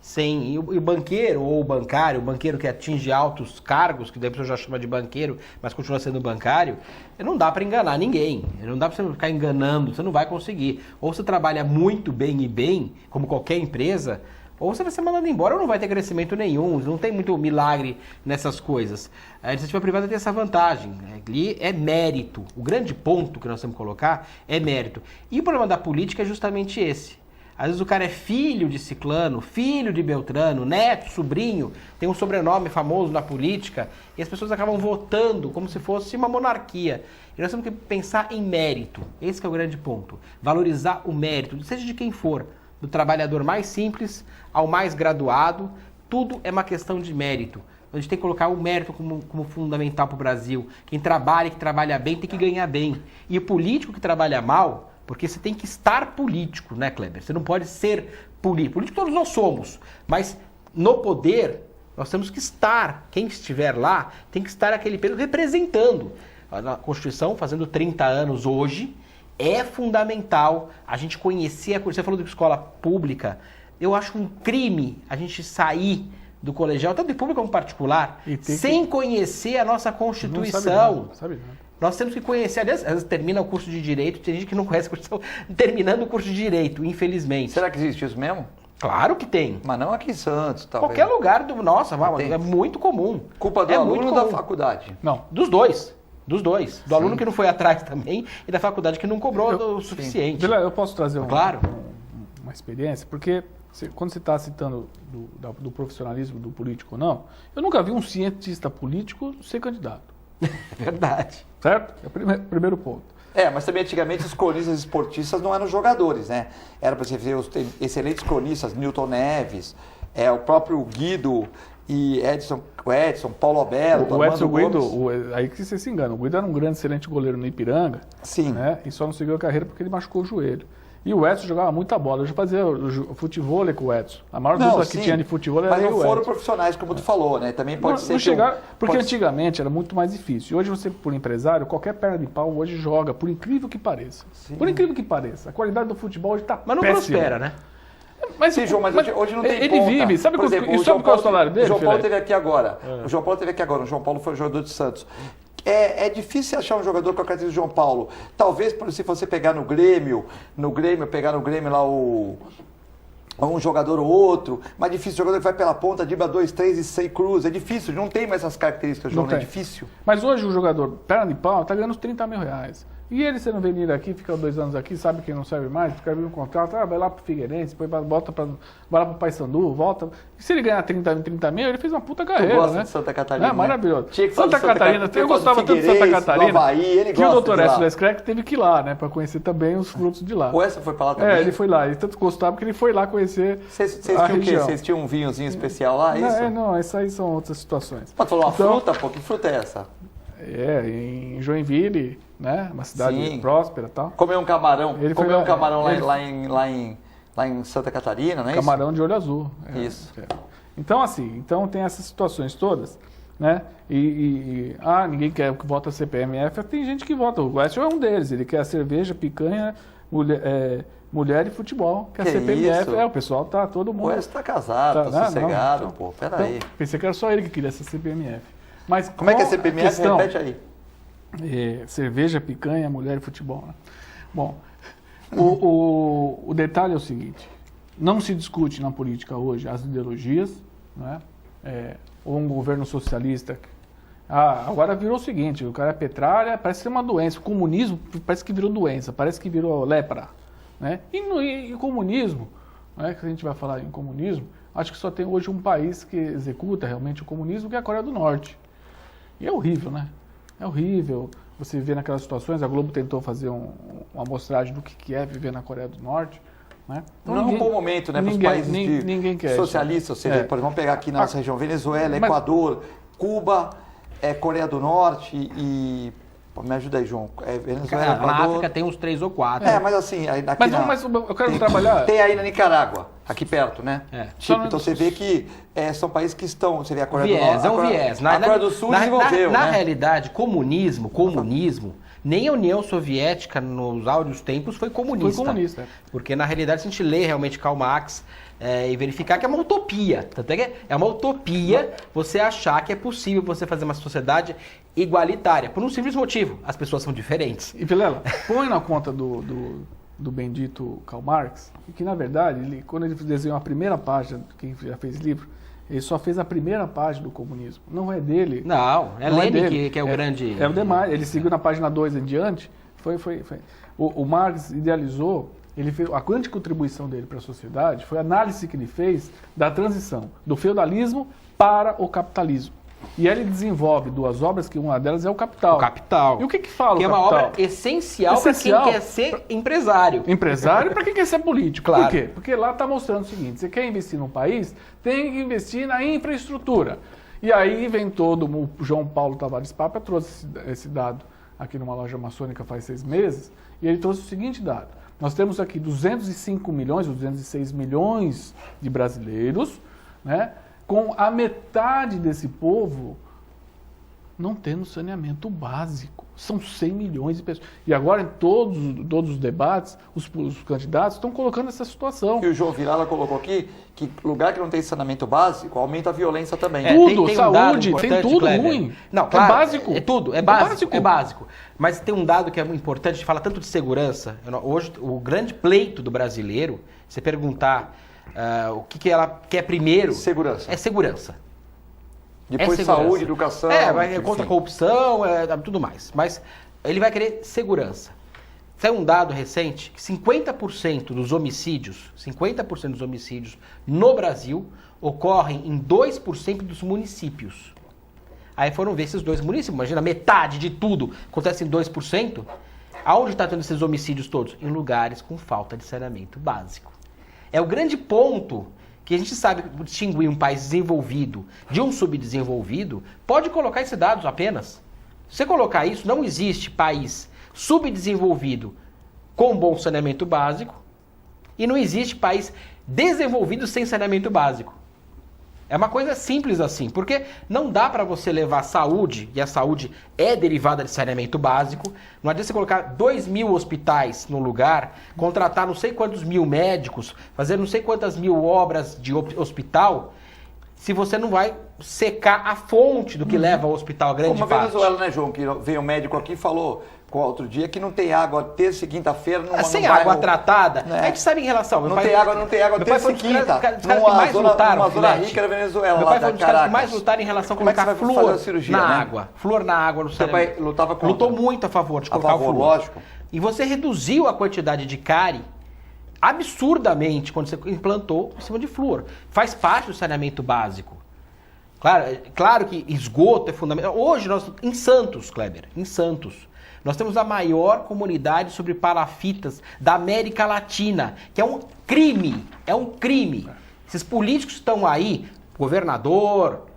sem... E o banqueiro ou o banqueiro que atinge altos cargos, que daí a pessoa já chama de banqueiro, mas continua sendo bancário, não dá para enganar ninguém. Não dá para você ficar enganando, você não vai conseguir. Ou você trabalha muito bem, como qualquer empresa, ou você vai ser mandado embora ou não vai ter crescimento nenhum. Não tem muito milagre nessas coisas. A iniciativa privada tem essa vantagem. Ali é mérito. O grande ponto que nós temos que colocar é mérito. E o problema da política é justamente esse. Às vezes o cara é filho de ciclano, filho de beltrano, neto, sobrinho, tem um sobrenome famoso na política, e as pessoas acabam votando como se fosse uma monarquia. E nós temos que pensar em mérito. Esse que é o grande ponto. Valorizar o mérito, seja de quem for, do trabalhador mais simples ao mais graduado, tudo é uma questão de mérito. A gente tem que colocar o mérito como fundamental para o Brasil. Quem trabalha e que trabalha bem tem que ganhar bem. E o político que trabalha mal... Porque você tem que estar político, né, Kleber? Você não pode ser político. Político todos nós somos. Mas no poder, nós temos que estar. Quem estiver lá tem que estar aquele período representando. A Constituição, fazendo 30 anos hoje, é fundamental a gente conhecer a Constituição. Você falou de escola pública. Eu acho um crime a gente sair do colegial, tanto de público como particular, sem conhecer a nossa Constituição. Não sabe nada. Nós temos que conhecer, aliás, às vezes termina o curso de Direito, tem gente que não conhece a Constituição terminando o curso de Direito, infelizmente. Será que existe isso mesmo? Claro que tem. Mas não aqui em Santos, talvez. Qualquer lugar do... Nossa, tem. é muito comum. Culpa do é aluno muito ou da comum. faculdade? Não. Dos dois. Do aluno que não foi atrás também e da faculdade que não cobrou o suficiente. Vila, eu posso trazer uma experiência? Porque quando você está citando do profissionalismo do político ou não, eu nunca vi um cientista político ser candidato. Verdade. Certo? É o primeiro ponto. Mas também antigamente os cronistas esportistas não eram jogadores, né? Era para você ver os excelentes cronistas, Newton Neves, o próprio Guido e Edson, Paulo Alberto, o Edson Armando Guido, Gomes. aí que você se engana, o Guido era um grande, excelente goleiro no Ipiranga, Sim. Né? E só não seguiu a carreira porque ele machucou o joelho. E o Edson jogava muita bola. Eu já fazia o futevôlei com o Edson. A maior dupla que tinha de futevôlei era Mas o não foram Edson. profissionais, como tu falou, né? Também pode ser porque antigamente era muito mais difícil. E hoje você, por empresário, qualquer perna de pau hoje joga, por incrível que pareça. Sim. Por incrível que pareça. A qualidade do futebol hoje está Mas não péssima. prospera, né? Mas, Sim, João, mas hoje não tem ele ponta. vive. Sabe Por exemplo, qual é o salário dele, O João Paulo Filete? teve aqui agora. O João Paulo teve aqui agora. O João Paulo foi jogador de Santos. É difícil achar um jogador com a característica do João Paulo. Talvez se você pegar no Grêmio lá um jogador ou outro, mas difícil, jogador que vai pela ponta, dribla 2, 3 e 6 cruz, é difícil, não tem mais essas características, João, é difícil. Mas hoje o jogador perna de pau está ganhando uns 30 mil reais. E ele, você não vem vir aqui, fica 2 anos aqui, sabe que não serve mais, fica abrindo um contrato, vai lá pro Figueirense, depois vai lá pro Paysandu, volta. E se ele ganhar 30 mil, ele fez uma puta carreira, gosta né? de Santa Catarina, É maravilhoso. Tinha que falar Santa de Santa Catarina, Catarina, eu gostava tanto de Santa Figueirense, Catarina, do Havaí, ele que o gosta Dr. de lá. Écio Lescrec teve que ir lá, né, pra conhecer também os frutos de lá. O Écio foi pra lá também? É, ele foi lá, ele tanto gostava que ele foi lá conhecer Vocês a tinham o quê? região. Vocês tinham um vinhozinho especial lá, é isso? Não, essas aí são outras situações. Pode falar uma Então, fruta, pô? Que fruta é essa? em Joinville, né, uma cidade Sim. próspera e tal. Comeu um camarão. Ele Comeu foi um camarão ele- lá em Santa Catarina, não é Camarão de olho azul. Isso. Então, assim, tem essas situações todas, né? Ninguém quer que vota CPMF, tem gente que vota. O Écio é um deles, ele quer cerveja, picanha, mulher e futebol. Que a Que CPMF, isso? o pessoal tá todo isso? mundo. O Écio tá casado, tá sossegado, pô. Peraí. Então, pensei que era só ele que queria essa CPMF. Mas Como é que é a CPMF? questão, Repete aí. cerveja, picanha, mulher e futebol. Né? Bom, o detalhe é o seguinte: não se discute na política hoje as ideologias, né? Ou um governo socialista. Agora virou o seguinte: o cara é petralha, parece que é uma doença. O comunismo parece que virou doença, parece que virou lepra. Né? E o comunismo, né, que a gente vai falar em comunismo, acho que só tem hoje um país que executa realmente o comunismo, que é a Coreia do Norte. E é horrível, né? É horrível. Você vê naquelas situações, a Globo tentou fazer uma amostragem do que é viver na Coreia do Norte. Né? Então, Não é um bom momento, né, para os países ninguém quer socialistas, ou seja, por exemplo, vamos pegar aqui na nossa região, Venezuela, Equador, Cuba, Coreia do Norte e... Pô, me ajuda aí, João. Venezuela, Na Equador... África tem uns 3 ou 4. mas assim, aqui mas eu quero trabalhar... Tem aí na Nicarágua, aqui perto, né? Só Então você vê que são países que estão... Você vê a Coreia do Viés, Norte... é um viés. A Coreia do Sul desenvolveu, na né? realidade, comunismo, nem a União Soviética, nos áureos tempos, foi comunista. Foi comunista. Porque, na realidade, se a gente lê realmente Karl Marx e verificar que é uma utopia. Tanto é que é uma utopia você achar que é possível você fazer uma sociedade igualitária. Por um simples motivo: as pessoas são diferentes. E, Vilela, põe na conta do bendito Karl Marx, que, na verdade, quando ele desenhou a primeira página, quem já fez livro, ele só fez a primeira página do comunismo. Não é dele. Não, é Lenin que é o grande... É o demais. Ele seguiu na página 2 em diante. O Marx idealizou, ele fez, a grande contribuição dele para a sociedade foi a análise que ele fez da transição do feudalismo para o capitalismo. E aí ele desenvolve 2 obras, que uma delas é o Capital. O Capital. E o que fala que o é uma Capital? obra essencial para quem quer ser empresário. Empresário para quem quer ser político. Claro. Por quê? Porque lá está mostrando o seguinte: você quer investir num país, tem que investir na infraestrutura. E aí vem o João Paulo Tavares Papa trouxe esse dado aqui numa loja maçônica faz 6 meses, e ele trouxe o seguinte dado: nós temos aqui 205 milhões, 206 milhões de brasileiros, né, com a metade desse povo não tendo saneamento básico. São 100 milhões de pessoas. E agora, em todos os debates, os candidatos estão colocando essa situação. E o João Virala colocou aqui que lugar que não tem saneamento básico aumenta a violência também. Tudo, tem saúde, tem tudo Kleber. ruim. Não, claro, é básico. É tudo, é básico. Mas tem um dado que é importante, a gente fala tanto de segurança. Hoje, o grande pleito do brasileiro, você perguntar o que ela quer primeiro... Segurança. É segurança. Depois segurança. Saúde, educação... Vai contra a corrupção, tudo mais. Mas ele vai querer segurança. Saiu um dado recente que 50% dos homicídios no Brasil ocorrem em 2% dos municípios. Aí foram ver esses 2 municípios, imagina, metade de tudo acontece em 2%. Aonde está tendo esses homicídios todos? Em lugares com falta de saneamento básico. É o grande ponto que a gente sabe distinguir um país desenvolvido de um subdesenvolvido, pode colocar esses dados apenas. Se você colocar isso, não existe país subdesenvolvido com bom saneamento básico e não existe país desenvolvido sem saneamento básico. É uma coisa simples assim, porque não dá para você levar saúde, e a saúde é derivada de saneamento básico, não adianta você colocar 2.000 hospitais no lugar, contratar não sei quantos mil médicos, fazer não sei quantas mil obras de hospital, se você não vai secar a fonte do que leva ao hospital, a grande Como a parte. Venezuela, né, João? Que veio um médico aqui e falou, outro dia que não tem água terça e quinta-feira numa Sem num bairro, água tratada, né? a gente sabe em relação. Não tem água terça e quinta. Numa zona rica da Venezuela, Meu lá pai foi da um dos caras que Caracas. mais lutaram em relação a Como é que colocar você vai fazer flúor a cirurgia, na né? água. Flúor na água no Seu saneamento. pai lutava contra. Lutou muito a favor de colocar o flúor. Lógico. E você reduziu a quantidade de cárie absurdamente quando você implantou em cima de flúor. Faz parte do saneamento básico. Claro que esgoto é fundamental. Hoje, em Santos, Kleber, em Santos, nós temos a maior comunidade sobre palafitas da América Latina, que é um crime. É um crime. Esses políticos estão aí, governador,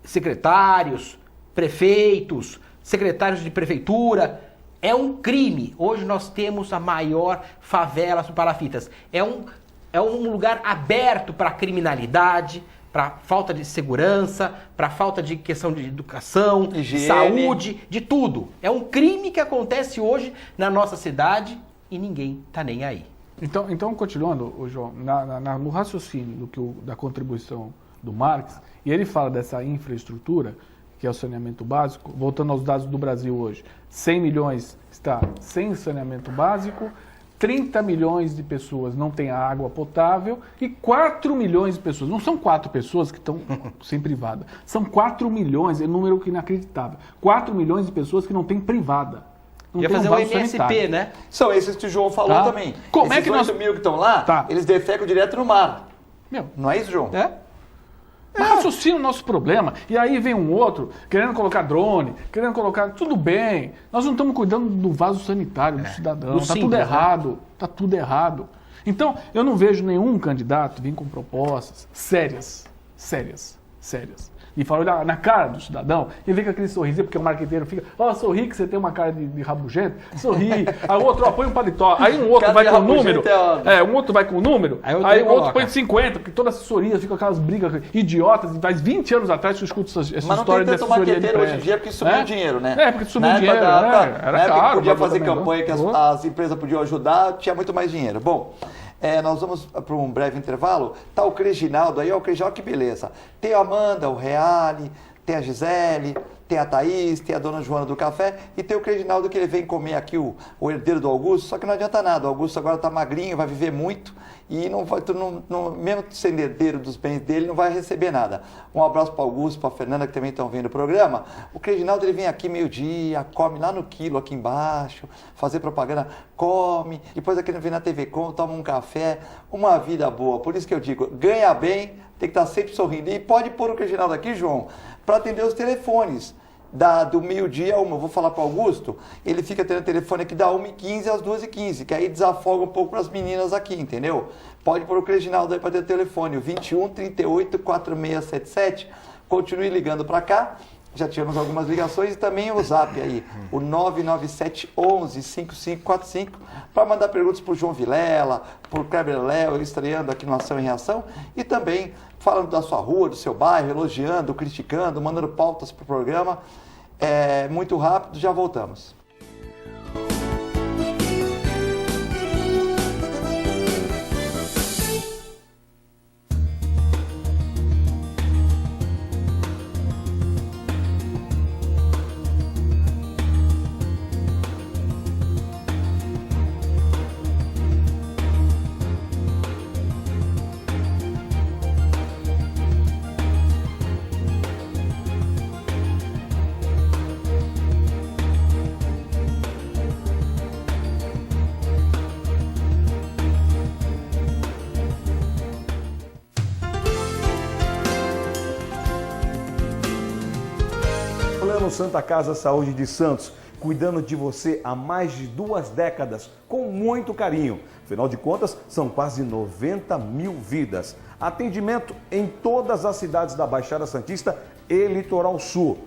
secretários, prefeitos, secretários de prefeitura. É um crime. Hoje nós temos a maior favela sobre palafitas. É um lugar aberto para criminalidade, para falta de segurança, para falta de questão de educação, higiene, saúde, de tudo. É um crime que acontece hoje na nossa cidade e ninguém está nem aí. Então continuando, João, no raciocínio da contribuição do Marx, e ele fala dessa infraestrutura, que é o saneamento básico, voltando aos dados do Brasil hoje, 100 milhões está sem saneamento básico, 30 milhões de pessoas não têm água potável e 4 milhões de pessoas, não são 4 pessoas que estão sem privada, são 4 milhões, é um número inacreditável, 4 milhões de pessoas que não têm privada. Não Ia tem fazer um vaso MSP, sanitário. né? São esses que o João falou Tá. também. Como Esses é que nós- 8 mil que estão lá, Tá. eles defecam direto no mar. Meu, Não é isso, João? mas raciocina o nosso problema. E aí vem um outro querendo colocar drone, querendo colocar. Tudo bem. Nós não estamos cuidando do vaso sanitário do cidadão. do Está tudo simples, né? errado. Está tudo errado. Então, eu não vejo nenhum candidato vir com propostas sérias. E fala, olhar na cara do cidadão e vem com aquele sorrisinho, porque o marqueteiro fica, sorri que você tem uma cara de rabugento, sorri. Aí o outro põe um paletó, aí um outro Cara vai de com o número, rabugento um outro vai com o número, Aí aí o o outro outro coloca. põe 50, porque toda assessoria fica aquelas brigas idiotas, e faz 20 anos atrás que eu escuto essa Mas não história tem de tanto assessoria de marqueteiro hoje em imprensa. dia porque subiu o dinheiro, né? É, porque subiu Na o época dinheiro, da- era na época caro. que podia o fazer bagulho campanha que também, as empresas podiam ajudar, tinha muito mais dinheiro. Bom, nós vamos para um breve intervalo. Tá o Creginaldo aí, o Creginaldo, que beleza. Tem a Amanda, o Reale, tem a Gisele, tem a Thaís, tem a dona Joana do café e tem o Creginaldo que ele vem comer aqui, o herdeiro do Augusto, só que não adianta nada, o Augusto agora tá magrinho, vai viver muito e não vai, mesmo sendo herdeiro dos bens dele, não vai receber nada. Um abraço para o Augusto, para a Fernanda, que também estão vendo o programa. O Creginaldo, ele vem aqui meio-dia, come lá no quilo, aqui embaixo, fazer propaganda, come, depois aqui vem na TV Com, toma um café, uma vida boa. Por isso que eu digo, ganha bem, tem que estar sempre sorrindo. E pode pôr o Creginaldo aqui, João, para atender os telefones. Do meio-dia a 1, eu vou falar para o Augusto, ele fica tendo telefone aqui da 1h15 às 2h15, que aí desafoga um pouco para as meninas aqui, entendeu? Pode pôr o Creginaldo aí para ter o telefone, o 21 38 4677, continue ligando para cá, já tivemos algumas ligações e também o zap aí, o 997 11 5545, para mandar perguntas para o João Vilela, para o Kleber Léo, estreando aqui no Ação e Reação, e também falando da sua rua, do seu bairro, elogiando, criticando, mandando pautas para o programa. Muito rápido, já voltamos. Santa Casa Saúde de Santos, cuidando de você há mais de 2 décadas, com muito carinho. Afinal de contas, são quase 90 mil vidas. Atendimento em todas as cidades da Baixada Santista e Litoral Sul.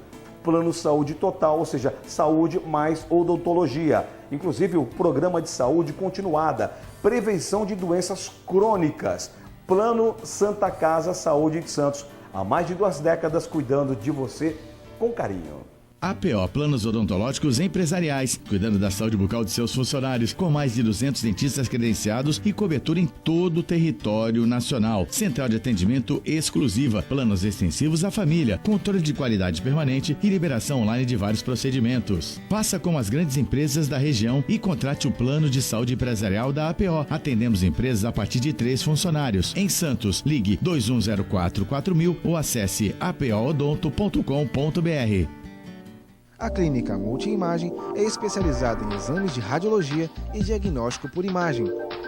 Plano Saúde Total, ou seja, saúde mais odontologia. Inclusive o programa de saúde continuada, prevenção de doenças crônicas. Plano Santa Casa Saúde de Santos, há mais de 2 décadas cuidando de você com carinho. APO Planos Odontológicos Empresariais, cuidando da saúde bucal de seus funcionários, com mais de 200 dentistas credenciados e cobertura em todo o território nacional. Central de atendimento exclusiva, planos extensivos à família, controle de qualidade permanente e liberação online de vários procedimentos. Faça como as grandes empresas da região e contrate o plano de saúde empresarial da APO. Atendemos empresas a partir de 3 funcionários. Em Santos, ligue 2104-4000 ou acesse apoodonto.com.br. A Clínica Multiimagem é especializada em exames de radiologia e diagnóstico por imagem,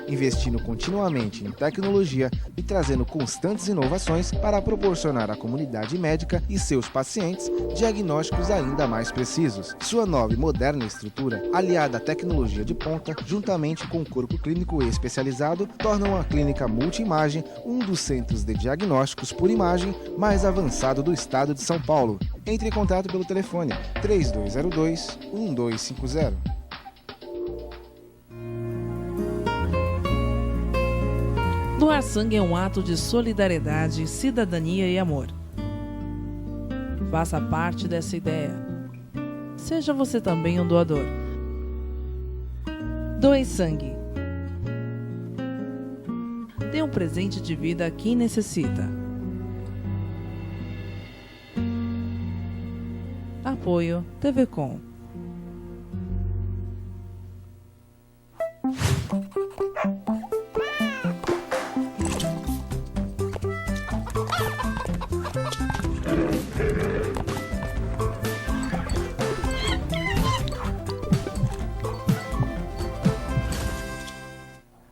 investindo continuamente em tecnologia e trazendo constantes inovações para proporcionar à comunidade médica e seus pacientes diagnósticos ainda mais precisos. Sua nova e moderna estrutura, aliada à tecnologia de ponta, juntamente com o corpo clínico especializado, tornam a Clínica Multiimagem um dos centros de diagnósticos por imagem mais avançado do estado de São Paulo. Entre em contato pelo telefone 3202-1250. Doar sangue é um ato de solidariedade, cidadania e amor. Faça parte dessa ideia. Seja você também um doador. Doe sangue. Dê um presente de vida a quem necessita. Apoio TV Com.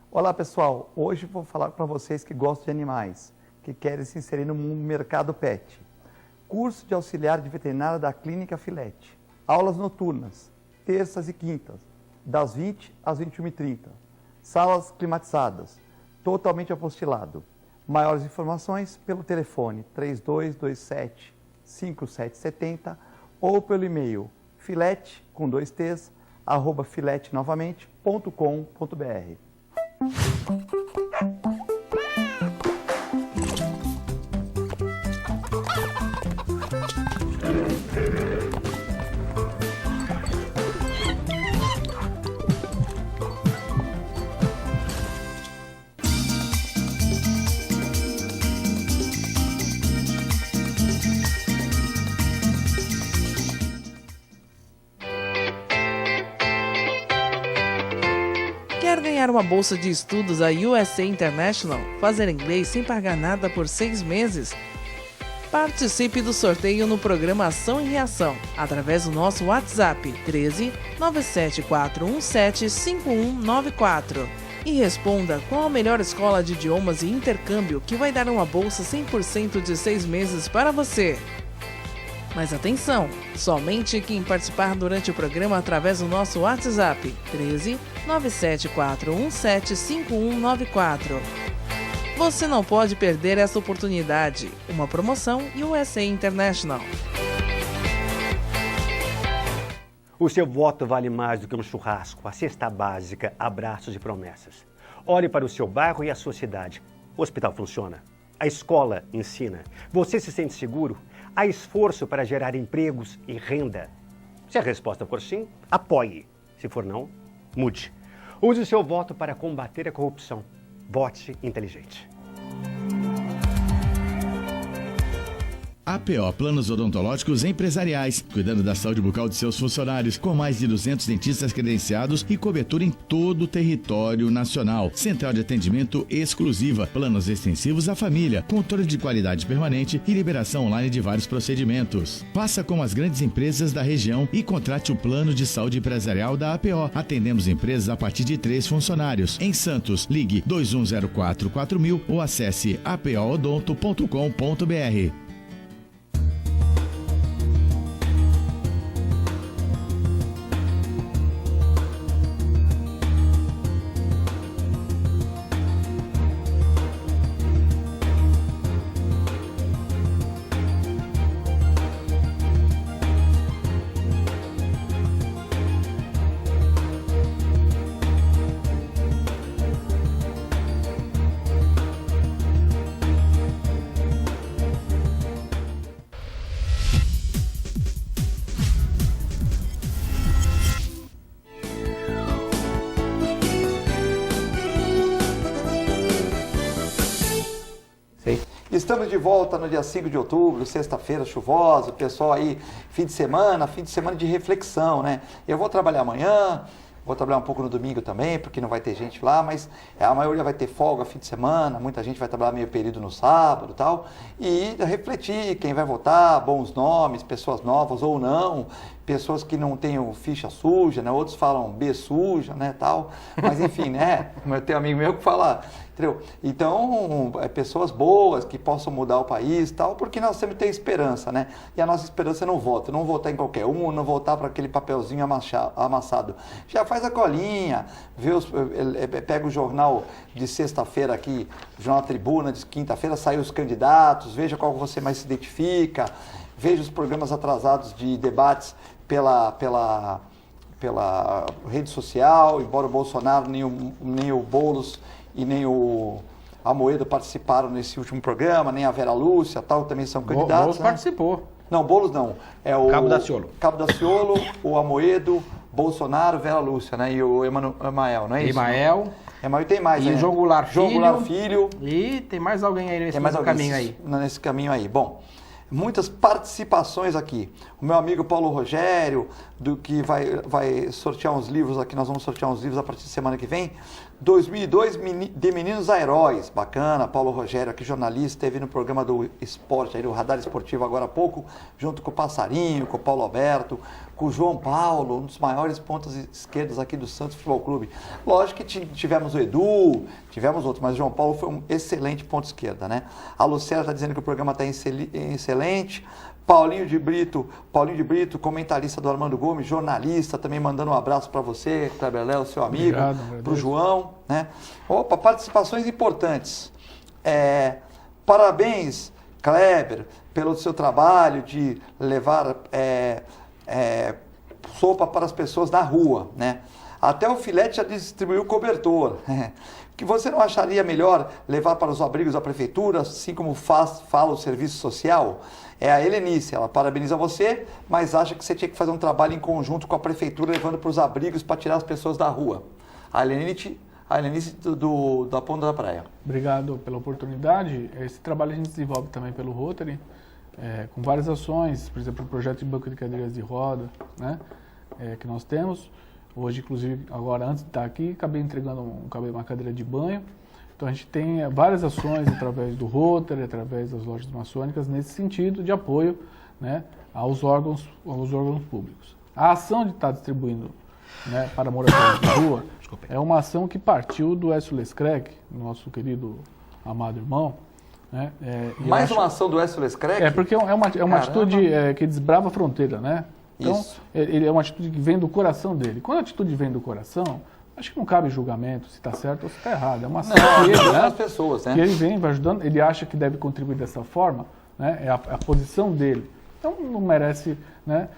Olá pessoal, hoje vou falar para vocês que gostam de animais, que querem se inserir no mercado pet. Curso de auxiliar de veterinária da Clínica Filete. Aulas noturnas, terças e quintas, das 20 às 21h30. Salas climatizadas, totalmente apostilado. Maiores informações pelo telefone 3227-5770 ou pelo e-mail filete, com 2 T's, @filetenovamente.com.br. Quer ganhar uma bolsa de estudos da USA International? Fazer inglês sem pagar nada por 6 meses? Participe do sorteio no programa Ação e Reação, através do nosso WhatsApp 13 97417 5194. E responda qual a melhor escola de idiomas e intercâmbio que vai dar uma bolsa 100% de 6 meses para você. Mas atenção, somente quem participar durante o programa através do nosso WhatsApp 13 97417 5194. Você não pode perder essa oportunidade. Uma promoção USA International. O seu voto vale mais do que um churrasco, a cesta básica, abraços e promessas. Olhe para o seu bairro e a sua cidade. O hospital funciona. A escola ensina. Você se sente seguro? Há esforço para gerar empregos e renda. Se a resposta for sim, apoie. Se for não, mude. Use o seu voto para combater a corrupção. Vote inteligente. APO Planos Odontológicos Empresariais, cuidando da saúde bucal de seus funcionários, com mais de 200 dentistas credenciados e cobertura em todo o território nacional. Central de atendimento exclusiva, planos extensivos à família, controle de qualidade permanente e liberação online de vários procedimentos. Faça como as grandes empresas da região e contrate o plano de saúde empresarial da APO. Atendemos empresas a partir de 3 funcionários. Em Santos, ligue 2104-4000 ou acesse apoodonto.com.br. Estamos de volta no dia 5 de outubro, sexta-feira chuvosa, pessoal aí, fim de semana de reflexão, né? Eu vou trabalhar amanhã, vou trabalhar um pouco no domingo também, porque não vai ter gente lá, mas a maioria vai ter folga fim de semana, muita gente vai trabalhar meio período no sábado e tal, e refletir quem vai votar, bons nomes, pessoas novas ou não, pessoas que não tenham ficha suja, né? Outros falam B suja, né, tal, mas enfim, né? Tem um amigo meu que fala, entendeu? Então, pessoas boas que possam mudar o país, tal, porque nós sempre temos esperança, né? E a nossa esperança é não voto, não votar em qualquer um, não votar para aquele papelzinho amassado. Já faz a colinha, pega o jornal de sexta-feira aqui, o jornal Tribuna de quinta-feira, saiu os candidatos, veja qual você mais se identifica, veja os programas atrasados de debates pela rede social, embora o Bolsonaro, nem o Boulos e nem o Amoedo participaram nesse último programa, nem a Vera Lúcia, tal, também são candidatos. Boulos participou. Não, Boulos não. É o Cabo Daciolo. Cabo Daciolo, o Amoedo, Bolsonaro, Vera Lúcia, né? E o Emael, não é isso? Emael. Emael tem mais, E né? o João Goulart Filho. João Goulart Filho. E tem mais alguém aí nesse caminho aí. Nesse caminho aí. Bom, muitas participações aqui. O meu amigo Paulo Rogério, que vai sortear uns livros aqui, nós vamos sortear uns livros a partir de semana que vem. 2002, de Meninos a Heróis. Bacana, Paulo Rogério aqui, jornalista, esteve no programa do esporte, aí do Radar Esportivo agora há pouco, junto com o Passarinho, com o Paulo Alberto, com o João Paulo, um dos maiores pontas esquerdas aqui do Santos Futebol Clube. Lógico que tivemos o Edu, tivemos outros, mas o João Paulo foi um excelente ponto esquerda, né? A Lucélia está dizendo que o programa está excelente. Paulinho de Brito, comentarista do Armando Gomes, jornalista, também mandando um abraço para você, Kleber Léo, seu amigo, para o João, né? Opa, participações importantes. Parabéns, Kleber, pelo seu trabalho de levar sopa para as pessoas na rua, né? Até o Filete já distribuiu cobertor. Que você não acharia melhor levar para os abrigos da prefeitura, assim como fala o serviço social? É a Helenice, ela parabeniza você, mas acha que você tinha que fazer um trabalho em conjunto com a prefeitura, levando para os abrigos para tirar as pessoas da rua. A Helenice da Ponta da Praia. Obrigado pela oportunidade. Esse trabalho a gente desenvolve também pelo Rotary, com várias ações, por exemplo, o projeto de banco de cadeiras de roda, né, que nós temos. Hoje, inclusive, agora antes de estar aqui, acabei entregando uma cadeira de banho. Então a gente tem várias ações através do Rotary, através das lojas maçônicas, nesse sentido de apoio, né, aos órgãos públicos. A ação de estar distribuindo, né, para moradores de rua é uma ação que partiu do Écio Lescrec, nosso querido amado irmão. Né, mais uma ação do Écio Lescrec? Porque é uma atitude que desbrava a fronteira, né? Então, ele é uma atitude que vem do coração dele. Quando a atitude vem do coração, acho que não cabe julgamento se está certo ou se está errado. É uma ação que ele, né, as pessoas, né? Que ele vai ajudando, ele acha que deve contribuir dessa forma, né? É a posição dele. Então, não merece, né?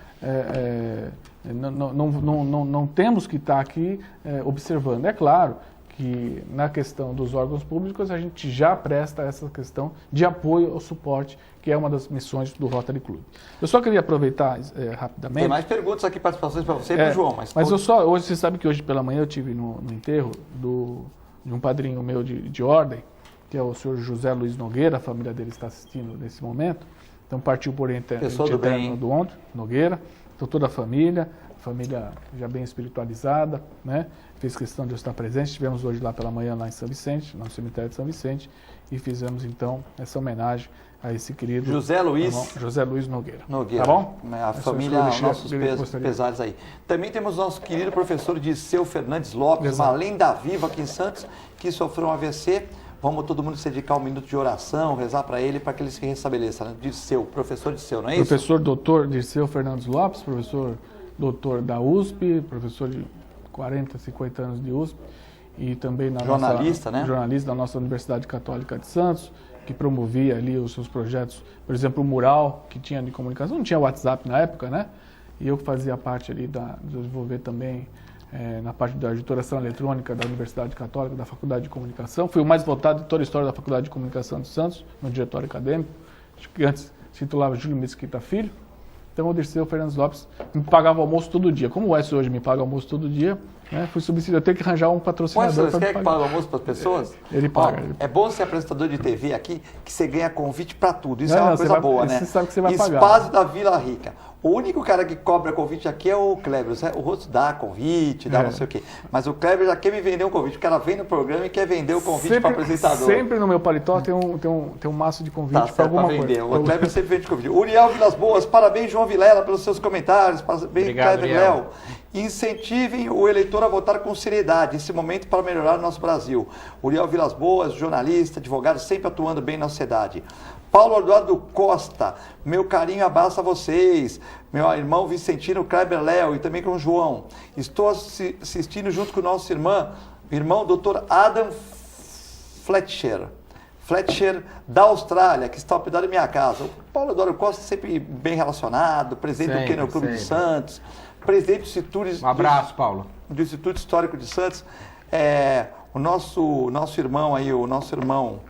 Não temos que estar aqui observando. É claro que na questão dos órgãos públicos a gente já presta essa questão de apoio ao suporte, que é uma das missões do Rotary Club. Eu só queria aproveitar rapidamente... Tem mais perguntas aqui, participações para você e para o João. Mas hoje, você sabe que hoje pela manhã eu estive no enterro de um padrinho meu de ordem, que é o senhor José Luiz Nogueira, a família dele está assistindo nesse momento. Então partiu por Pessoa do bem, do ontem, Nogueira, então toda a família já bem espiritualizada, né? Fez questão de eu estar presente. Estivemos hoje lá pela manhã, lá em São Vicente, no cemitério de São Vicente, e fizemos então essa homenagem a esse querido José Luiz Nogueira. Tá bom? A família, nossos pesares aí. Também temos nosso querido professor Dirceu Fernandes Lopes, uma lenda viva aqui em Santos, que sofreu um AVC. Vamos todo mundo se dedicar um minuto de oração, rezar para ele, para que ele se restabeleça. Né? Professor Dirceu, não é isso? Professor doutor Dirceu Fernandes Lopes, professor doutor da USP, professor de 40, 50 anos de USP, e também jornalista da nossa Universidade Católica de Santos, que promovia ali os seus projetos, por exemplo, o mural que tinha de comunicação, não tinha WhatsApp na época, né? E eu fazia parte ali de desenvolver também na parte da editoração eletrônica da Universidade Católica, da Faculdade de Comunicação. Fui o mais votado de toda a história da Faculdade de Comunicação de Santos, no diretório acadêmico, que antes se titulava Júlio Mesquita Filho. Então o Dirceu Fernandes Lopes me pagava almoço todo dia. Como o Écio hoje me paga almoço todo dia, Fui subsídio, eu tenho que arranjar um patrocinador. Você quer que pague o almoço para as pessoas? Ele paga. É bom ser apresentador de TV aqui, que você ganha convite para tudo. Isso é uma coisa boa, né? Você sabe que você vai pagar. Espaço da Vila Rica. O único cara que cobra convite aqui é o Kleber. O rosto dá convite, dá não sei o quê. Mas o Kleber já quer me vender um convite. O cara vem no programa e quer vender o convite para o apresentador. Sempre no meu paletó tem um maço de convite para alguma coisa. O Kleber sempre vende convite. Uriel Vilas Boas, parabéns, João Vilela, pelos seus comentários. Parabéns, Obrigado, Kleber Léo. Incentivem o eleitor a votar com seriedade nesse momento para melhorar o nosso Brasil. Uriel Vilas Boas, jornalista, advogado, sempre atuando bem na sociedade. Paulo Eduardo Costa, meu carinho, abraço a vocês. Meu irmão Vicentino Kleber Léo e também com o João. Estou assistindo junto com o nosso irmão Dr. Adam Fletcher da Austrália, que está hospedado em minha casa. O Paulo Eduardo Costa sempre bem relacionado, presidente do Kennel Clube de Santos, presidente do Instituto... Um abraço, Paulo. Do Instituto Histórico de Santos. O nosso irmão aí, o nosso irmão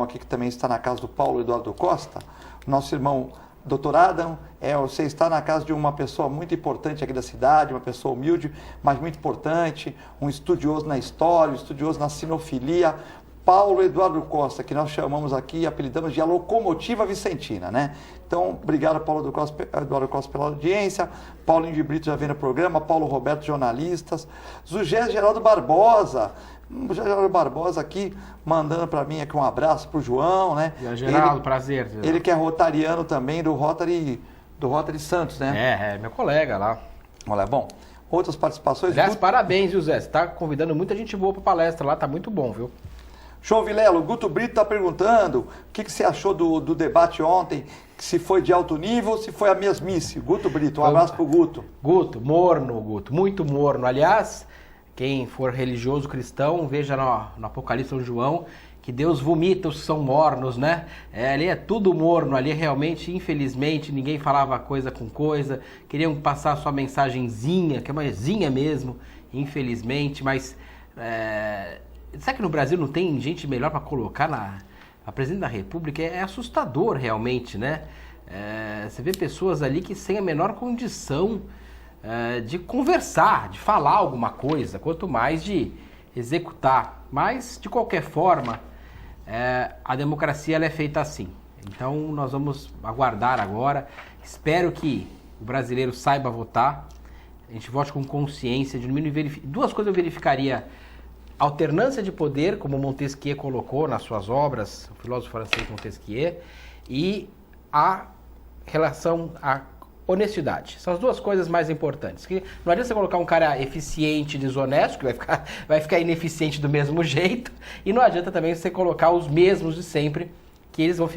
aqui que também está na casa do Paulo Eduardo Costa, o nosso irmão Dr. Adam, você está na casa de uma pessoa muito importante aqui da cidade, uma pessoa humilde, mas muito importante, um estudioso na história, um estudioso na sinofilia, Paulo Eduardo Costa, que nós chamamos aqui e apelidamos de a locomotiva vicentina, né? Então, obrigado, Paulo Eduardo Costa, pela audiência. Paulinho de Brito já vem no programa, Paulo Roberto, jornalistas. Zugé Geraldo Barbosa. O Geraldo Barbosa aqui, mandando para mim aqui um abraço para o João, né? Geraldo, prazer. Geraldo. Ele que é rotariano também do Rotary Santos, né? É meu colega lá. Olha, bom, outras participações... Aliás, parabéns, viu, Zé? Você está convidando muita gente boa para palestra lá, tá muito bom, viu? João Vilela, o Guto Brito está perguntando o que você achou do debate ontem, se foi de alto nível ou se foi a mesmice. Guto Brito, um abraço pro Guto. Guto, muito morno. Aliás, quem for religioso cristão, veja no Apocalipse São João, que Deus vomita os que são mornos, né? Ali é tudo morno, ali realmente, infelizmente, ninguém falava coisa com coisa, queriam passar sua mensagenzinha, que é uma zinha mesmo, infelizmente, mas... Será que no Brasil não tem gente melhor para colocar a presidente da República? É assustador realmente, né? Você vê pessoas ali que sem a menor condição de conversar, de falar alguma coisa, quanto mais de executar. Mas, de qualquer forma, a democracia ela é feita assim. Então, nós vamos aguardar agora. Espero que o brasileiro saiba votar. A gente vote com consciência. Duas coisas eu verificaria. Alternância de poder, como Montesquieu colocou nas suas obras, o filósofo francês Montesquieu, e a relação à honestidade. São as duas coisas mais importantes. Que não adianta você colocar um cara eficiente, desonesto, que vai ficar ineficiente do mesmo jeito, e não adianta também você colocar os mesmos de sempre, que eles vão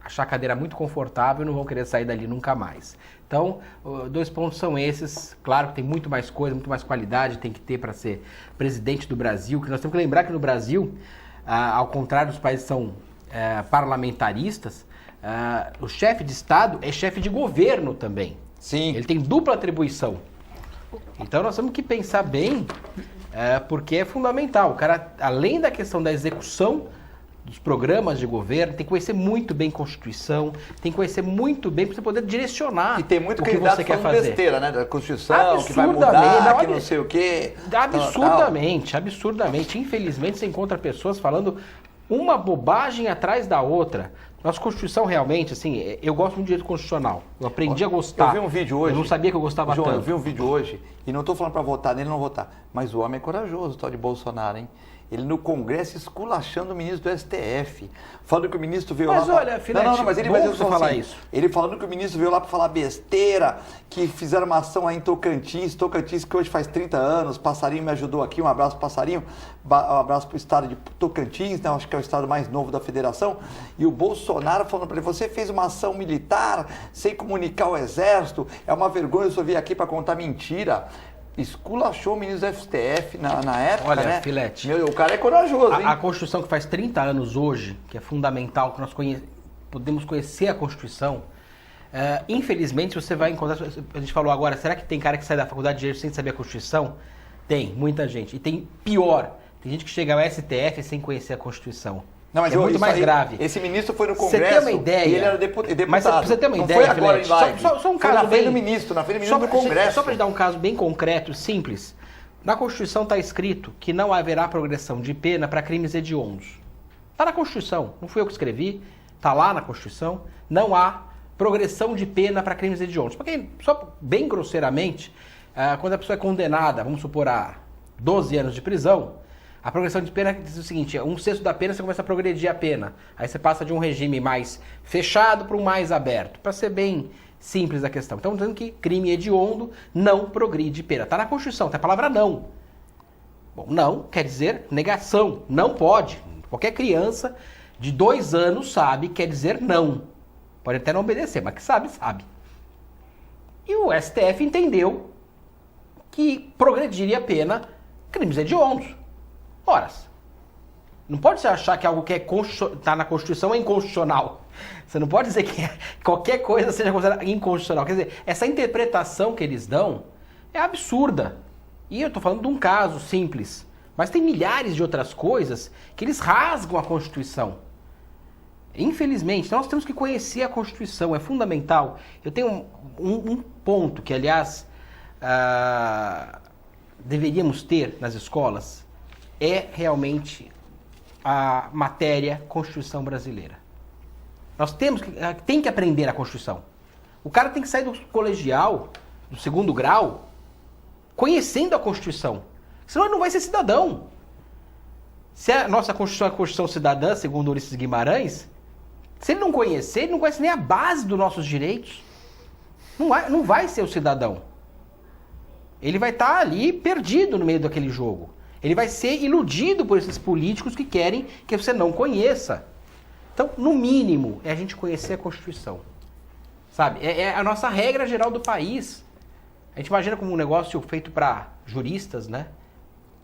achar a cadeira muito confortável e não vão querer sair dali nunca mais. Então, 2 pontos são esses. Claro que tem muito mais coisa, muito mais qualidade tem que ter para ser presidente do Brasil, que nós temos que lembrar que no Brasil, ao contrário dos países que são parlamentaristas, o chefe de Estado é chefe de governo também. Sim. Ele tem dupla atribuição. Então, nós temos que pensar bem, porque é fundamental. O cara, além da questão da execução dos programas de governo, tem que conhecer muito bem a Constituição, tem que conhecer muito bem para você poder direcionar e tem muito o que você quer fazer. Besteira, né? Da Constituição, que vai mudar, que não sei o quê. Absurdamente. Infelizmente, você encontra pessoas falando uma bobagem atrás da outra. Nossa Constituição realmente, assim, eu gosto muito de direito constitucional. Eu aprendi a gostar. Eu vi um vídeo hoje. Eu não sabia que eu gostava João, tanto. Eu vi um vídeo hoje, e não estou falando para votar nele, não votar. Mas o homem é corajoso, o tal de Bolsonaro, hein? Ele no Congresso esculachando o ministro do STF, falando que o ministro veio lá... Mas olha, Filete, mas ele falar assim, isso. Ele falando que o ministro veio lá para falar besteira, que fizeram uma ação aí em Tocantins que hoje faz 30 anos, Passarinho me ajudou aqui, um abraço Passarinho, um abraço para o estado de Tocantins, né? Acho que é o estado mais novo da federação, e o Bolsonaro falando para ele, você fez uma ação militar sem comunicar o exército, é uma vergonha eu só vir aqui para contar mentira. Esculachou o ministro do STF na época, olha, né? Filete, o cara é corajoso, hein? A Constituição que faz 30 anos hoje, que é fundamental, que nós podemos conhecer a Constituição, infelizmente você vai encontrar, a gente falou agora, será que tem cara que sai da faculdade de Direito sem saber a Constituição? Tem, muita gente. E tem pior, tem gente que chega ao STF sem conhecer a Constituição. Não, mas é muito mais grave. Esse ministro foi no Você Congresso tem uma ideia, e ele era deputado. Mas você tem uma não ideia, foi agora Filete, em live. só um foi caso na frente bem... do ministro do Congresso. Só para te dar um caso bem concreto, simples. Na Constituição está escrito que não haverá progressão de pena para crimes hediondos. Está na Constituição, não fui eu que escrevi, está lá na Constituição, não há progressão de pena para crimes hediondos. Porque, só bem grosseiramente, quando a pessoa é condenada, vamos supor, a 12 anos de prisão, a progressão de pena diz o seguinte, 1/6 da pena você começa a progredir a pena. Aí você passa de um regime mais fechado para um mais aberto, para ser bem simples a questão. Então, dizendo que crime hediondo não progride pena. Está na Constituição, tem a palavra não. Bom, não quer dizer negação, não pode. Qualquer criança de 2 anos sabe, quer dizer não. Pode até não obedecer, mas que sabe, sabe. E o STF entendeu que progrediria a pena crimes hediondos. Ora, não pode você achar que algo que está na Constituição é inconstitucional. Você não pode dizer que qualquer coisa seja considerada inconstitucional. Quer dizer, essa interpretação que eles dão é absurda. E eu estou falando de um caso simples. Mas tem milhares de outras coisas que eles rasgam a Constituição. Infelizmente, nós temos que conhecer a Constituição, é fundamental. Eu tenho um ponto que, aliás, deveríamos ter nas escolas, é realmente a matéria Constituição brasileira. Nós tem que aprender a Constituição. O cara tem que sair do colegial, do 2º grau, conhecendo a Constituição. Senão ele não vai ser cidadão. Se a nossa Constituição é a Constituição cidadã, segundo Ulisses Guimarães, se ele não conhecer, ele não conhece nem a base dos nossos direitos. Não vai ser o cidadão. Ele vai estar ali perdido no meio daquele jogo. Ele vai ser iludido por esses políticos que querem que você não conheça. Então, no mínimo, é a gente conhecer a Constituição. Sabe? É a nossa regra geral do país. A gente imagina como um negócio feito para juristas, né?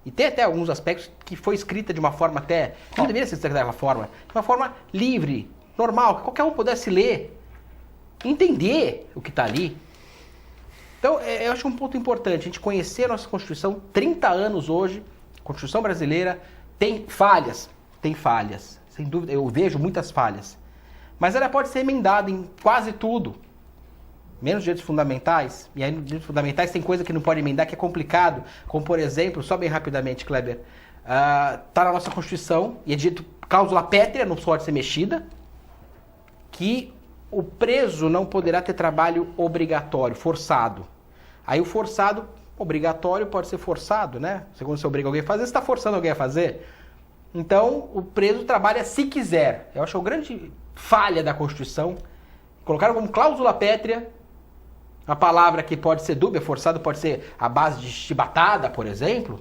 E tem até alguns aspectos que foi escrita de uma forma até... Não deveria ser escrita daquela forma. De uma forma livre, normal, que qualquer um pudesse ler, entender o que está ali. Então, eu acho um ponto importante, a gente conhecer a nossa Constituição, 30 anos hoje, Constituição brasileira, tem falhas, sem dúvida, eu vejo muitas falhas. Mas ela pode ser emendada em quase tudo, menos direitos fundamentais, e aí nos direitos fundamentais tem coisa que não pode emendar, que é complicado, como por exemplo, só bem rapidamente, Kleber, está na nossa Constituição, e é dito, cláusula pétrea não pode ser mexida, que o preso não poderá ter trabalho obrigatório, forçado. Aí o forçado, obrigatório pode ser forçado, né? Segundo você obriga alguém a fazer, você está forçando alguém a fazer. Então, o preso trabalha se quiser. Eu acho que a grande falha da Constituição, colocaram como cláusula pétrea a palavra que pode ser dúbia, forçado pode ser a base de chibatada, por exemplo.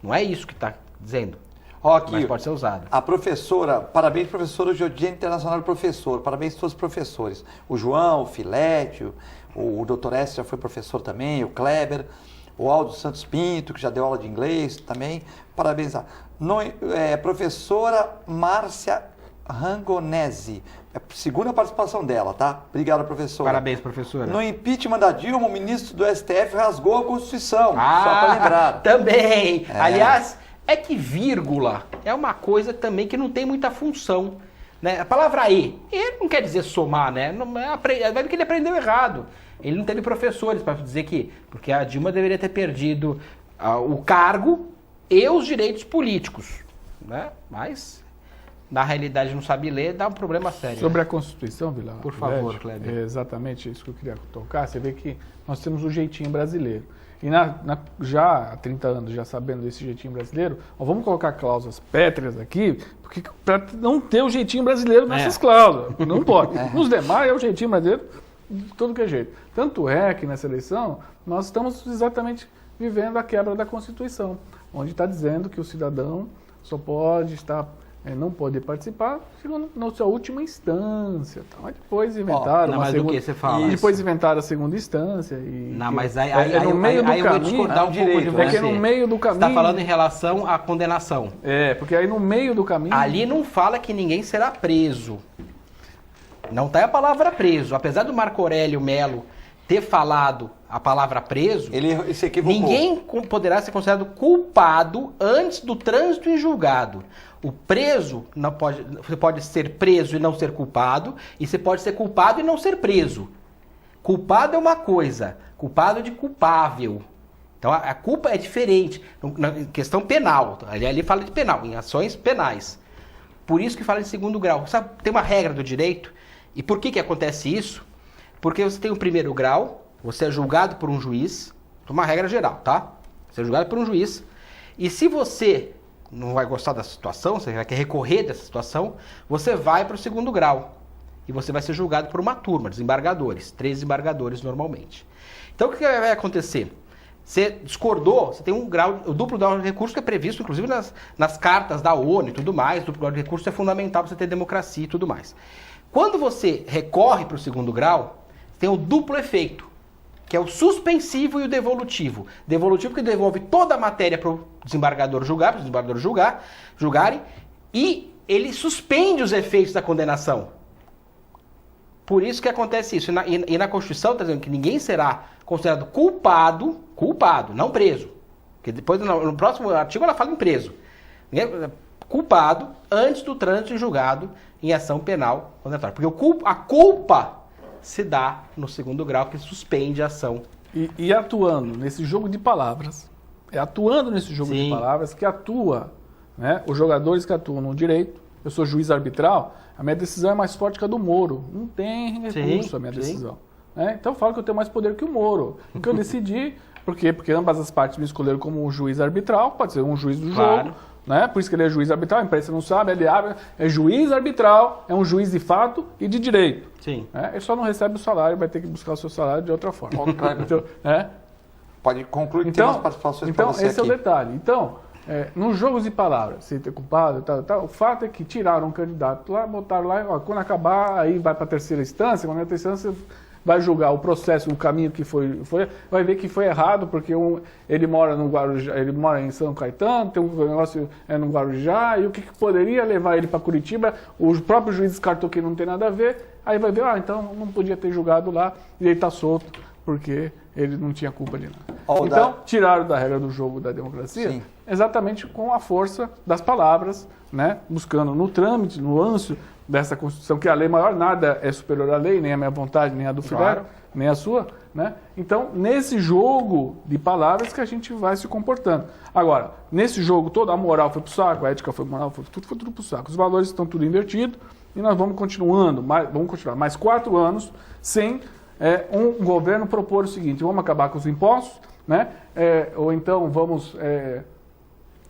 Não é isso que está dizendo. Aqui, mas pode ser usado. A professora, parabéns professora, hoje é o Dia Internacional do Professor, parabéns a todos os professores. O João, o Filete, o Dr. S já foi professor também, o Kleber, o Aldo Santos Pinto, que já deu aula de inglês também, parabéns. Professora Márcia Rangonese, é a segunda participação dela, tá? Obrigado, professora. Parabéns, professora. No impeachment da Dilma, o ministro do STF rasgou a Constituição, só para lembrar. Também, aliás... É que vírgula é uma coisa também que não tem muita função, né? A palavra e não quer dizer somar, né? Vai ver que ele aprendeu errado. Ele não teve professores para dizer que... Porque a Dilma deveria ter perdido o cargo e os direitos políticos, né? Mas, na realidade, não sabe ler, dá um problema sério. Sobre né? a Constituição, Vilar. Por favor, Kleber. É exatamente isso que eu queria tocar. Você vê que nós temos o jeitinho brasileiro. E já há 30 anos, já sabendo desse jeitinho brasileiro, vamos colocar cláusulas pétreas aqui, porque para não ter o jeitinho brasileiro nessas cláusulas. Não pode. Nos demais é o jeitinho brasileiro de todo que é jeito. Tanto é que nessa eleição nós estamos exatamente vivendo a quebra da Constituição, onde está dizendo que o cidadão só pode não poder participar na sua última instância. Tá? Mas depois inventaram uma segunda... que você fala? Depois inventaram a segunda instância. Mas aí no meio do caminho, eu vou discordar um pouco de você. É que no meio do caminho... Você está falando em relação à condenação. Porque aí no meio do caminho... Ali não fala que ninguém será preso. Não está a palavra preso. Apesar do Marco Aurélio Melo ter falado a palavra preso, Ele se equivocou. ninguém poderá ser considerado culpado antes do trânsito em julgado. O preso não pode, você pode ser preso e não ser culpado, e você pode ser culpado e não ser preso. Culpado é uma coisa, culpado é de culpável. Então a culpa é diferente, na questão penal. Ali fala de penal, em ações penais. Por isso que fala em segundo grau. Sabe, tem uma regra do direito. E por que acontece isso? Porque você tem o primeiro grau, você é julgado por um juiz, uma regra geral, tá? Você é julgado por um juiz, e se você não vai gostar da situação, você vai querer recorrer dessa situação, você vai para o segundo grau. E você vai ser julgado por uma turma, desembargadores, 3 desembargadores normalmente. Então o que vai acontecer? Você discordou, você tem um grau, o duplo grau de recurso que é previsto, inclusive, nas cartas da ONU e tudo mais. O duplo grau de recurso é fundamental para você ter democracia e tudo mais. Quando você recorre para o segundo grau, tem o duplo efeito, que é o suspensivo e o devolutivo. Devolutivo que devolve toda a matéria para o desembargador julgar, para os desembargadores julgarem, e ele suspende os efeitos da condenação. Por isso que acontece isso. E na Constituição está dizendo que ninguém será considerado culpado, não preso. Porque depois, no próximo artigo, ela fala em preso. Culpado antes do trânsito em julgado em ação penal condenatória. Porque a culpa se dá no segundo grau, que suspende a ação. E atuando nesse jogo de palavras, de palavras que atua, né, os jogadores que atuam no direito. Eu sou juiz arbitral, a minha decisão é mais forte que a do Moro. Não tem recurso a minha decisão. Né? Então eu falo que eu tenho mais poder que o Moro. O que eu decidi, por quê? Porque ambas as partes me escolheram como um juiz arbitral, pode ser um juiz do jogo. Né? Por isso que ele é juiz arbitral, a imprensa não sabe, ele é juiz arbitral, é um juiz de fato e de direito. Sim. Né? Ele só não recebe o salário, vai ter que buscar o seu salário de outra forma. Então, pode concluir que tem umas participações para você esse aqui. É o detalhe. Então, nos jogos de palavras, se ter culpado, o fato é que tiraram um candidato lá, botaram lá, ó, quando acabar, aí vai para a terceira instância, quando é a terceira instância, vai julgar o processo, o caminho que foi, vai ver que foi errado, porque ele mora no Guarujá, ele mora em São Caetano, tem um negócio no Guarujá, e o que poderia levar ele para Curitiba, o próprio juiz descartou que não tem nada a ver, aí vai ver, então não podia ter julgado lá, e ele está solto, porque ele não tinha culpa de nada. Então, tiraram da regra do jogo da democracia, exatamente com a força das palavras, né, buscando no trâmite, no ânsia dessa Constituição, que a lei maior, nada é superior à lei, nem a minha vontade, nem a do Filero, nem a sua, né? Então, nesse jogo de palavras que a gente vai se comportando. Agora, nesse jogo todo, a moral foi pro saco, a ética foi moral, foi tudo pro saco. Os valores estão tudo invertidos e nós vamos continuar mais 4 anos sem um governo propor o seguinte: vamos acabar com os impostos, né? Ou então vamos...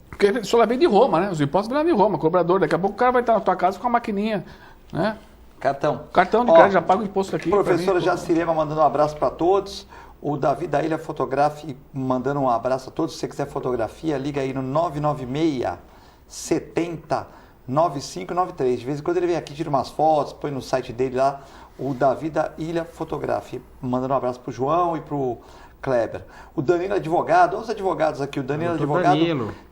Porque isso lá vem de Roma, né? Os impostos vêm de Roma, cobrador. Daqui a pouco o cara vai estar na tua casa com a maquininha, né? Cartão de crédito, já paga o imposto aqui. Professora Jacirema mandando um abraço para todos. O Davi da Ilha Fotografe mandando um abraço a todos. Se você quiser fotografia, liga aí no 996 70 9593. De vez em quando ele vem aqui, tira umas fotos, põe no site dele lá, o Davi da Ilha Fotografe. Mandando um abraço pro João e pro Kleber. O Danilo advogado, olha os advogados aqui, o Danilo advogado.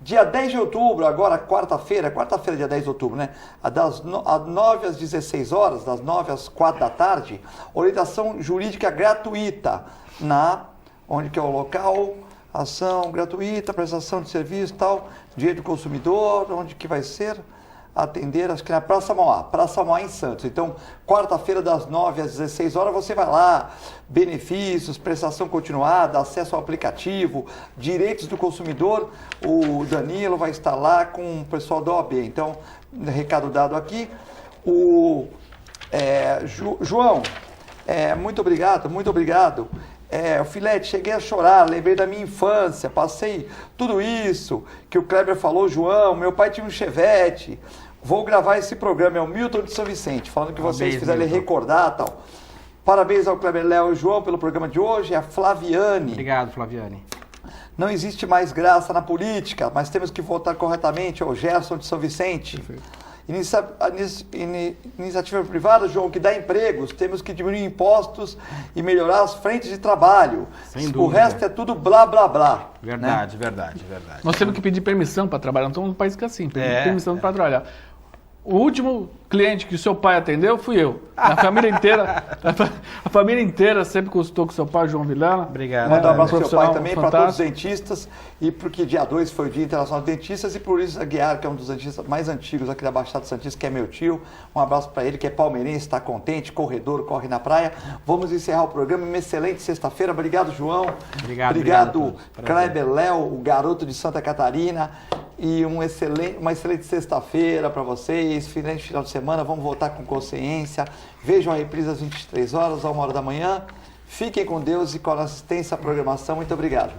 Dia 10 de outubro, agora quarta-feira, dia 10 de outubro, né? Das 9 às 16 horas, das 9 às 4 da tarde, orientação jurídica gratuita onde que é o local, ação gratuita, prestação de serviço e tal, direito do consumidor, onde que vai ser? Atender, acho que na Praça Mauá em Santos. Então, quarta-feira, das 9 às 16 horas, você vai lá, benefícios, prestação continuada, acesso ao aplicativo, direitos do consumidor, o Danilo vai estar lá com o pessoal da OAB. Então, recado dado aqui. João, muito obrigado. O Filete, cheguei a chorar, lembrei da minha infância, passei tudo isso que o Kleber falou, João, meu pai tinha um Chevette. Vou gravar esse programa, é o Milton de São Vicente, falando que vocês fizeram ele recordar e tal. Parabéns ao Kleber, Léo e João pelo programa de hoje. A Flaviane. Obrigado, Flaviane. Não existe mais graça na política, mas temos que votar corretamente. O Gerson de São Vicente. Iniciativa privada, João, que dá empregos. Temos que diminuir impostos e melhorar as frentes de trabalho. O resto é tudo blá, blá, blá. Verdade. Nós temos que pedir permissão para trabalhar. Não estamos num país que é assim, pedir permissão para trabalhar. O último cliente que o seu pai atendeu fui eu. A família inteira sempre consultou com o seu pai, João Vilela. Obrigado. Mandar um abraço pro seu pai profissional também, para todos os fantástico. dentistas, e porque dia 2 foi o Dia Internacional dos Dentistas, e por isso Aguiar, que é um dos dentistas mais antigos aqui da Baixada Santista, que é meu tio, um abraço para ele, que é palmeirense, está contente, corredor, corre na praia. Vamos encerrar o programa, uma excelente sexta-feira. Obrigado, João. Obrigado Kleber, Léo, o garoto de Santa Catarina, e uma excelente sexta-feira para vocês, excelente final de semana, vamos voltar com consciência. Vejam a reprise às 23 horas, à 1h da manhã. Fiquem com Deus e com a assistência à programação. Muito obrigado.